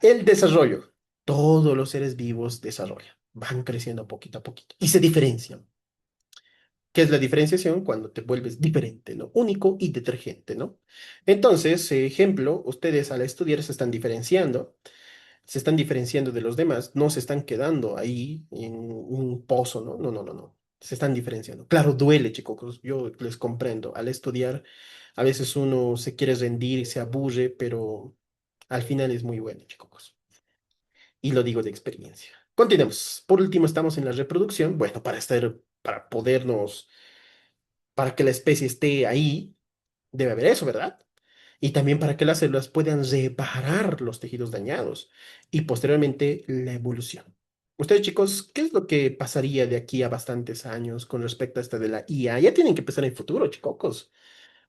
S1: El desarrollo. Todos los seres vivos desarrollan, van creciendo poquito a poquito y se diferencian. ¿Qué es la diferenciación? Cuando te vuelves diferente, ¿no? Único y detergente, ¿no? Entonces, ejemplo, ustedes al estudiar se están diferenciando de los demás, no se están quedando ahí en un pozo, ¿no? No, no, no, no. Se están diferenciando. Claro, duele, chicos, yo les comprendo. Al estudiar, a veces uno se quiere rendir y se aburre, pero al final es muy bueno, chicos. Y lo digo de experiencia. Continuemos. Por último, estamos en la reproducción. Bueno, para podernos, para que la especie esté ahí, Debe haber eso, ¿verdad? Y también para que las células puedan reparar los tejidos dañados y posteriormente la evolución. Ustedes, chicos, ¿qué es lo que pasaría de aquí a bastantes años con respecto a esta de la IA? Ya tienen que pensar en el futuro, chicos.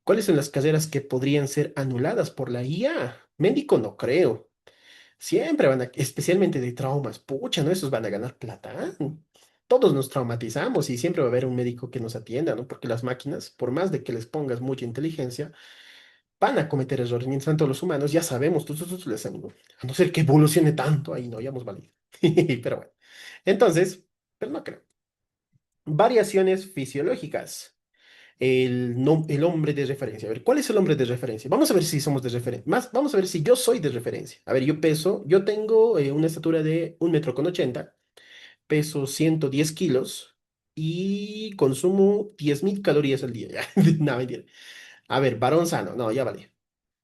S1: ¿Cuáles son las carreras que podrían ser anuladas por la IA? Médico no creo. Siempre van a, especialmente de traumas, pucha, ¿no? Esos van a ganar plata. Todos nos traumatizamos y siempre va a haber un médico que nos atienda, ¿no? Porque las máquinas, por más de que les pongas mucha inteligencia, van a cometer errores. Mientras tanto, los humanos ya sabemos, a no ser que evolucione tanto, ahí no, ya hemos valido. Pero bueno, entonces, pero no creo. Variaciones fisiológicas. El hombre de referencia. A ver, ¿cuál es el hombre de referencia? Vamos a ver si somos de referencia. Más, vamos a ver si yo soy de referencia. A ver, yo tengo una estatura de 1,80 m, peso 110 kilos y consumo 10.000 calorías al día. Ya. No, mentira. A ver, varón sano. No, ya vale.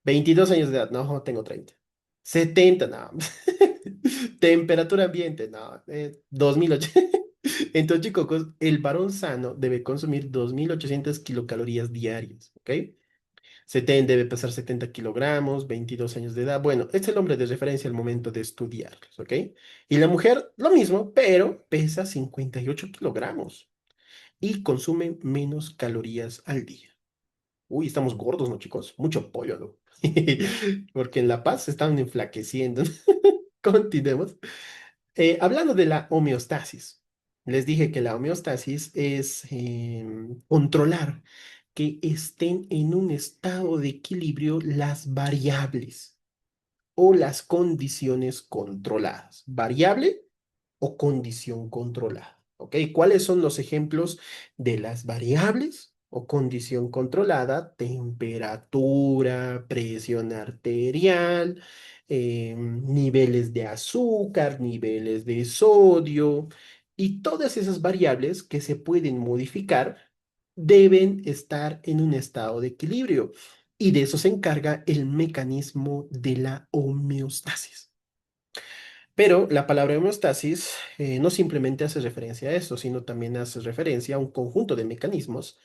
S1: 22 años de edad. No, tengo 30. 70, no. Temperatura ambiente, no. 2080. Entonces, chicos, el varón sano debe consumir 2.800 kilocalorías diarias, ¿ok? 70 debe pesar 70 kilogramos, 22 años de edad. Bueno, es el hombre de referencia al momento de estudiarlos, ¿ok? Y la mujer, lo mismo, pero pesa 58 kilogramos y consume menos calorías al día. Uy, estamos gordos, ¿no, chicos? Mucho pollo, ¿no? Porque en La Paz se están enflaqueciendo. Continuemos. Hablando de la homeostasis, les dije que la homeostasis es controlar que estén en un estado de equilibrio las variables o las condiciones controladas. Variable o condición controlada. ¿Ok? ¿Cuáles son los ejemplos de las variables o condición controlada? Temperatura, presión arterial, niveles de azúcar, niveles de sodio y todas esas variables que se pueden modificar deben estar en un estado de equilibrio. Y de eso se encarga el mecanismo de la homeostasis. Pero la palabra homeostasis no simplemente hace referencia a eso, sino también hace referencia a un conjunto de mecanismos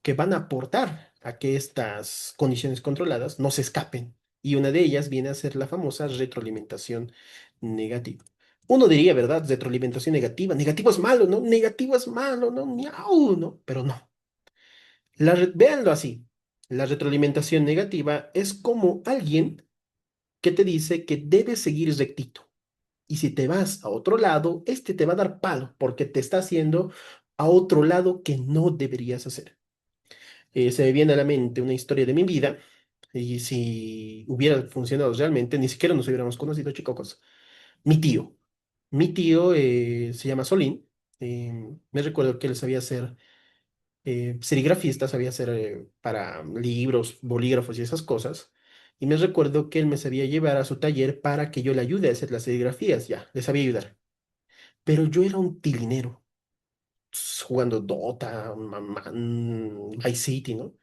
S1: que van a aportar a que estas condiciones controladas no se escapen. Y una de ellas viene a ser la famosa retroalimentación negativa. Uno diría, ¿verdad? Retroalimentación negativa. Negativo es malo, ¿no? Negativo es malo, ¿no? Miau, ¿no? Pero no. Véanlo así. La retroalimentación negativa es como alguien que te dice que debes seguir rectito. Y si te vas a otro lado, este te va a dar palo porque te está haciendo a otro lado que no deberías hacer. Se me viene a la mente una historia de mi vida y si hubiera funcionado realmente, ni siquiera nos hubiéramos conocido, chicos. Mi tío. Mi tío se llama Solín. Me recuerdo que él sabía hacer serigrafista, sabía hacer para libros, bolígrafos y esas cosas. Y me recuerdo que él me sabía llevar a su taller para que yo le ayude a hacer las serigrafías, ya, le sabía ayudar. Pero yo era un tilinero, jugando Dota, Vice City, ¿no?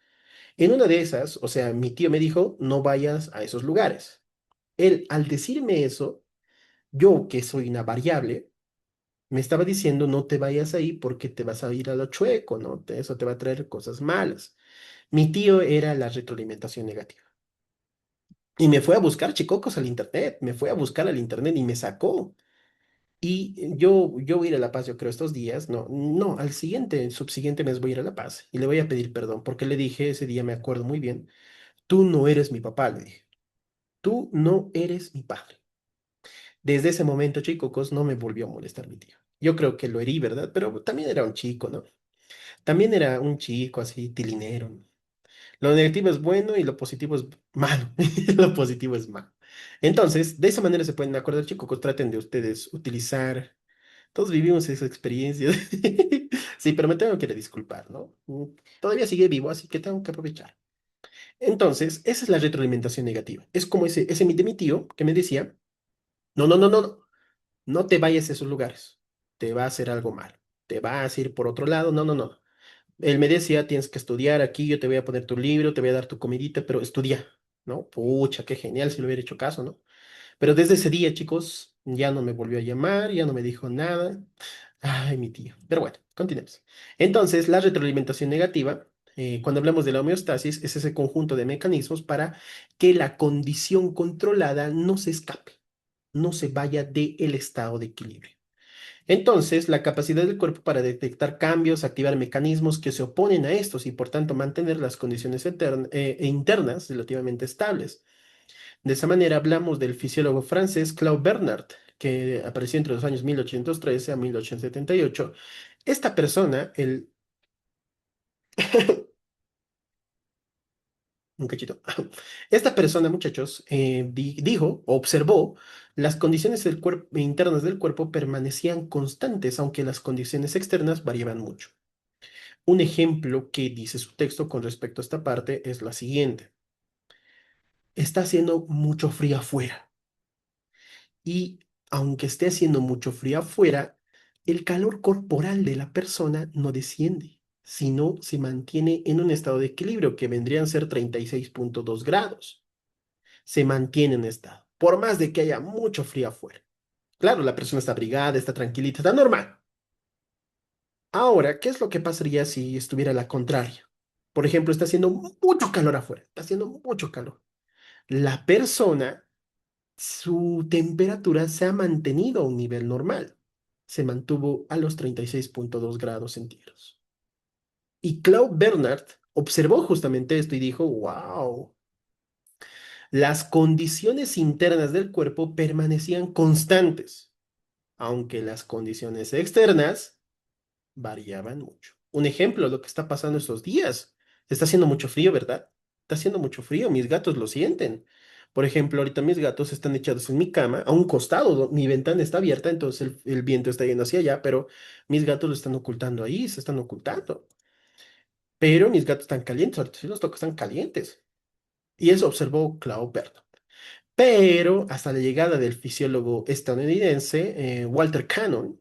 S1: En una de esas, o sea, mi tío me dijo, no vayas a esos lugares. Él, al decirme eso, yo que soy una variable, me estaba diciendo, no te vayas ahí porque te vas a ir a lo chueco, ¿no? Eso te va a traer cosas malas. Mi tío era la retroalimentación negativa. Y me fue a buscar chicocos al internet, me fue a buscar al internet y me sacó. Y yo voy a ir a La Paz, yo creo, estos días. No, no, al siguiente, subsiguiente mes voy a ir a La Paz y le voy a pedir perdón porque le dije ese día, me acuerdo muy bien, tú no eres mi papá, le dije, tú no eres mi padre. Desde ese momento, chicos, no me volvió a molestar mi tío. Yo creo que lo herí, ¿verdad? Pero también era un chico, ¿no? También era un chico así, tilinero, ¿no? Lo negativo es bueno y lo positivo es malo. Lo positivo es malo. Entonces, de esa manera se pueden acordar, chicos, traten de ustedes utilizar. Todos vivimos esa experiencia. Sí, pero me tengo que disculpar, ¿no? Todavía sigue vivo, así que tengo que aprovechar. Entonces, esa es la retroalimentación negativa. Es como ese de mi tío que me decía, no, no, no, no, no, no te vayas a esos lugares. Te va a hacer algo mal. Te vas a ir por otro lado. No, no, no. Él me decía, tienes que estudiar aquí, yo te voy a poner tu libro, te voy a dar tu comidita, pero estudia, ¿no? Pucha, qué genial si le hubiera hecho caso, ¿no? Pero desde ese día, chicos, ya no me volvió a llamar, ya no me dijo nada. Ay, mi tío. Pero bueno, continuemos. Entonces, la retroalimentación negativa Cuando hablamos de la homeostasis, es ese conjunto de mecanismos para que la condición controlada no se escape, no se vaya del estado de equilibrio. Entonces, la capacidad del cuerpo para detectar cambios, activar mecanismos que se oponen a estos y por tanto mantener las condiciones internas relativamente estables. De esa manera hablamos del fisiólogo francés Claude Bernard, que apareció entre los años 1813 a 1878. Esta persona, un cachito, esta persona, muchachos, dijo, observó, las condiciones internas del cuerpo permanecían constantes, aunque las condiciones externas variaban mucho. Un ejemplo que dice su texto con respecto a esta parte es la siguiente. Está haciendo mucho frío afuera y aunque esté haciendo mucho frío afuera, el calor corporal de la persona no desciende, sino se mantiene en un estado de equilibrio que vendrían a ser 36,2 grados. Se mantiene en estado, por más de que haya mucho frío afuera. Claro, la persona está abrigada, está tranquilita, está normal. Ahora, ¿qué es lo que pasaría si estuviera la contraria? Por ejemplo, está haciendo mucho calor afuera, está haciendo mucho calor. La persona, su temperatura se ha mantenido a un nivel normal. Se mantuvo a los 36,2 grados centígrados. Y Claude Bernard observó justamente esto y dijo, wow, las condiciones internas del cuerpo permanecían constantes, aunque las condiciones externas variaban mucho. Un ejemplo, lo que está pasando estos días. Está haciendo mucho frío, ¿verdad? Está haciendo mucho frío, mis gatos lo sienten. Por ejemplo, ahorita mis gatos están echados en mi cama, a un costado, mi ventana está abierta, entonces el viento está yendo hacia allá, pero mis gatos lo están ocultando ahí, se están ocultando. Pero mis gatos están calientes, ahorita sí los toco, están calientes. Y eso observó Claude Berton. Pero hasta la llegada del fisiólogo estadounidense Walter Cannon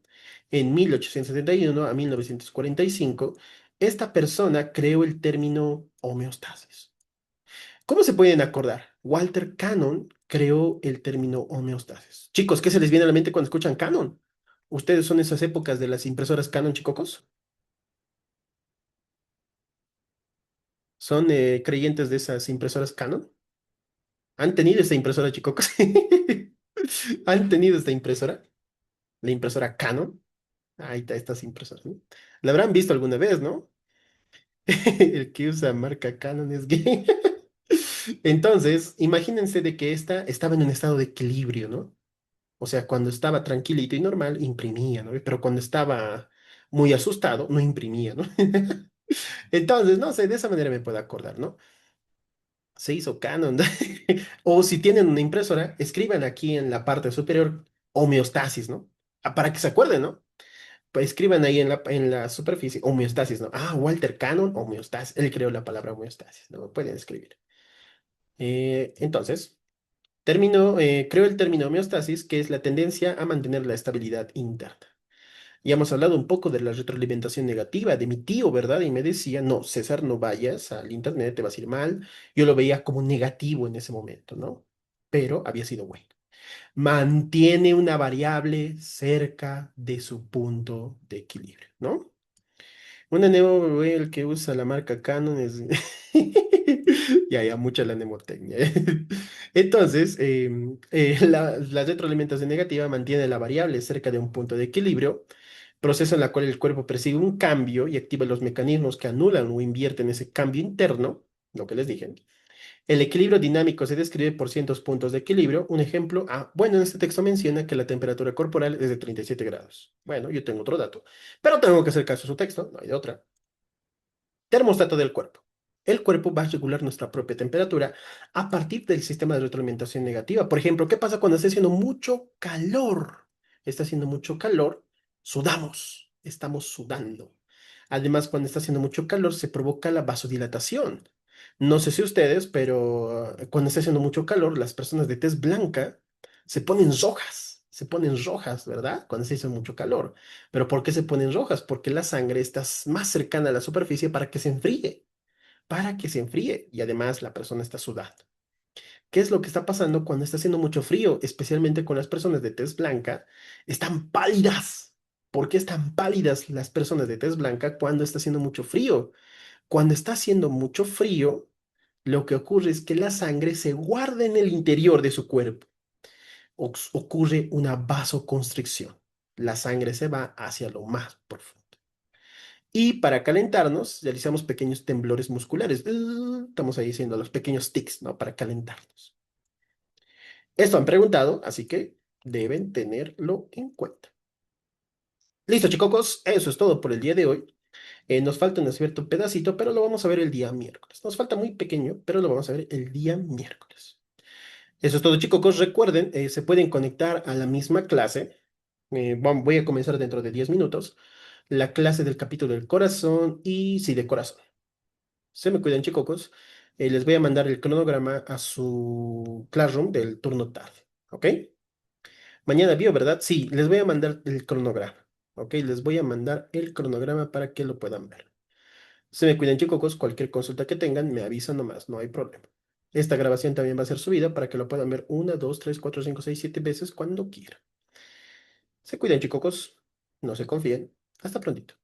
S1: en 1871 a 1945, esta persona creó el término homeostasis. ¿Cómo se pueden acordar? Walter Cannon creó el término homeostasis. Chicos, ¿qué se les viene a la mente cuando escuchan Canon? ¿Ustedes son esas épocas de las impresoras Canon, chicocos? ¿Son creyentes de esas impresoras Canon? ¿Han tenido esta impresora, chicocos? ¿Han tenido esta impresora? La impresora Canon. Ahí está, estas impresoras, ¿no? La habrán visto alguna vez, ¿no? El que usa marca Canon es gay. Entonces, imagínense de que esta estaba en un estado de equilibrio, ¿no? O sea, cuando estaba tranquilito y normal, imprimía, ¿no? Pero cuando estaba muy asustado, no imprimía, ¿no? Entonces, no sé, de esa manera me puedo acordar, ¿no? Se hizo Canon. O si tienen una impresora, escriban aquí en la parte superior homeostasis, ¿no? Para que se acuerden, ¿no? Pues escriban ahí en la superficie, homeostasis, ¿no? Ah, Walter Cannon, homeostasis. Él creó la palabra homeostasis, ¿no? Pueden escribir. Entonces, creo el término homeostasis, que es la tendencia a mantener la estabilidad interna. Ya hemos hablado un poco de la retroalimentación negativa de mi tío, ¿verdad? Y me decía, no, César, no vayas al internet, te vas a ir mal. Yo lo veía como negativo en ese momento, ¿no? Pero había sido bueno. Mantiene una variable cerca de su punto de equilibrio, ¿no? Un anemo, el que usa la marca Canon es... Ya, mucha la mnemotecnia. Entonces, la retroalimentación negativa mantiene la variable cerca de un punto de equilibrio, proceso en el cual el cuerpo percibe un cambio y activa los mecanismos que anulan o invierten ese cambio interno, lo que les dije. El equilibrio dinámico se describe por cientos puntos de equilibrio. Un ejemplo, bueno, en este texto menciona que la temperatura corporal es de 37 grados. Bueno, yo tengo otro dato, pero tengo que hacer caso a su texto, no hay de otra. Termostato del cuerpo. El cuerpo va a regular nuestra propia temperatura a partir del sistema de retroalimentación negativa. Por ejemplo, ¿qué pasa cuando está haciendo mucho calor? Está haciendo mucho calor, sudamos, estamos sudando. Además, cuando está haciendo mucho calor, se provoca la vasodilatación. No sé si ustedes, pero cuando está haciendo mucho calor, las personas de tez blanca se ponen rojas, ¿verdad? Cuando se hace mucho calor. ¿Pero por qué se ponen rojas? Porque la sangre está más cercana a la superficie para que se enfríe y además la persona está sudando. ¿Qué es lo que está pasando cuando está haciendo mucho frío? Especialmente con las personas de tez blanca, están pálidas. ¿Por qué están pálidas las personas de tez blanca cuando está haciendo mucho frío? Cuando está haciendo mucho frío, lo que ocurre es que la sangre se guarda en el interior de su cuerpo. Ocurre una vasoconstricción. La sangre se va hacia lo más profundo. Y para calentarnos, realizamos pequeños temblores musculares. Estamos ahí haciendo los pequeños tics, ¿no? Para calentarnos. Esto han preguntado, así que deben tenerlo en cuenta. Listo, chicos, eso es todo por el día de hoy. Nos falta un cierto pedacito, pero lo vamos a ver el día miércoles. Nos falta muy pequeño, pero lo vamos a ver el día miércoles. Eso es todo, chicos. Recuerden, se pueden conectar a la misma clase. Voy a comenzar dentro de 10 minutos. La clase del capítulo del corazón y sí, de corazón. Se me cuidan, chicos. Les voy a mandar el cronograma a su Classroom del turno tarde. ¿Ok? Mañana vio, ¿verdad? Sí, les voy a mandar el cronograma. ¿Ok? Les voy a mandar el cronograma para que lo puedan ver. Se me cuidan, chicos. Cualquier consulta que tengan, me avisan nomás, no hay problema. Esta grabación también va a ser subida para que lo puedan ver una, dos, tres, cuatro, cinco, seis, siete veces cuando quieran. Se cuidan, chicos. No se confíen. Hasta prontito.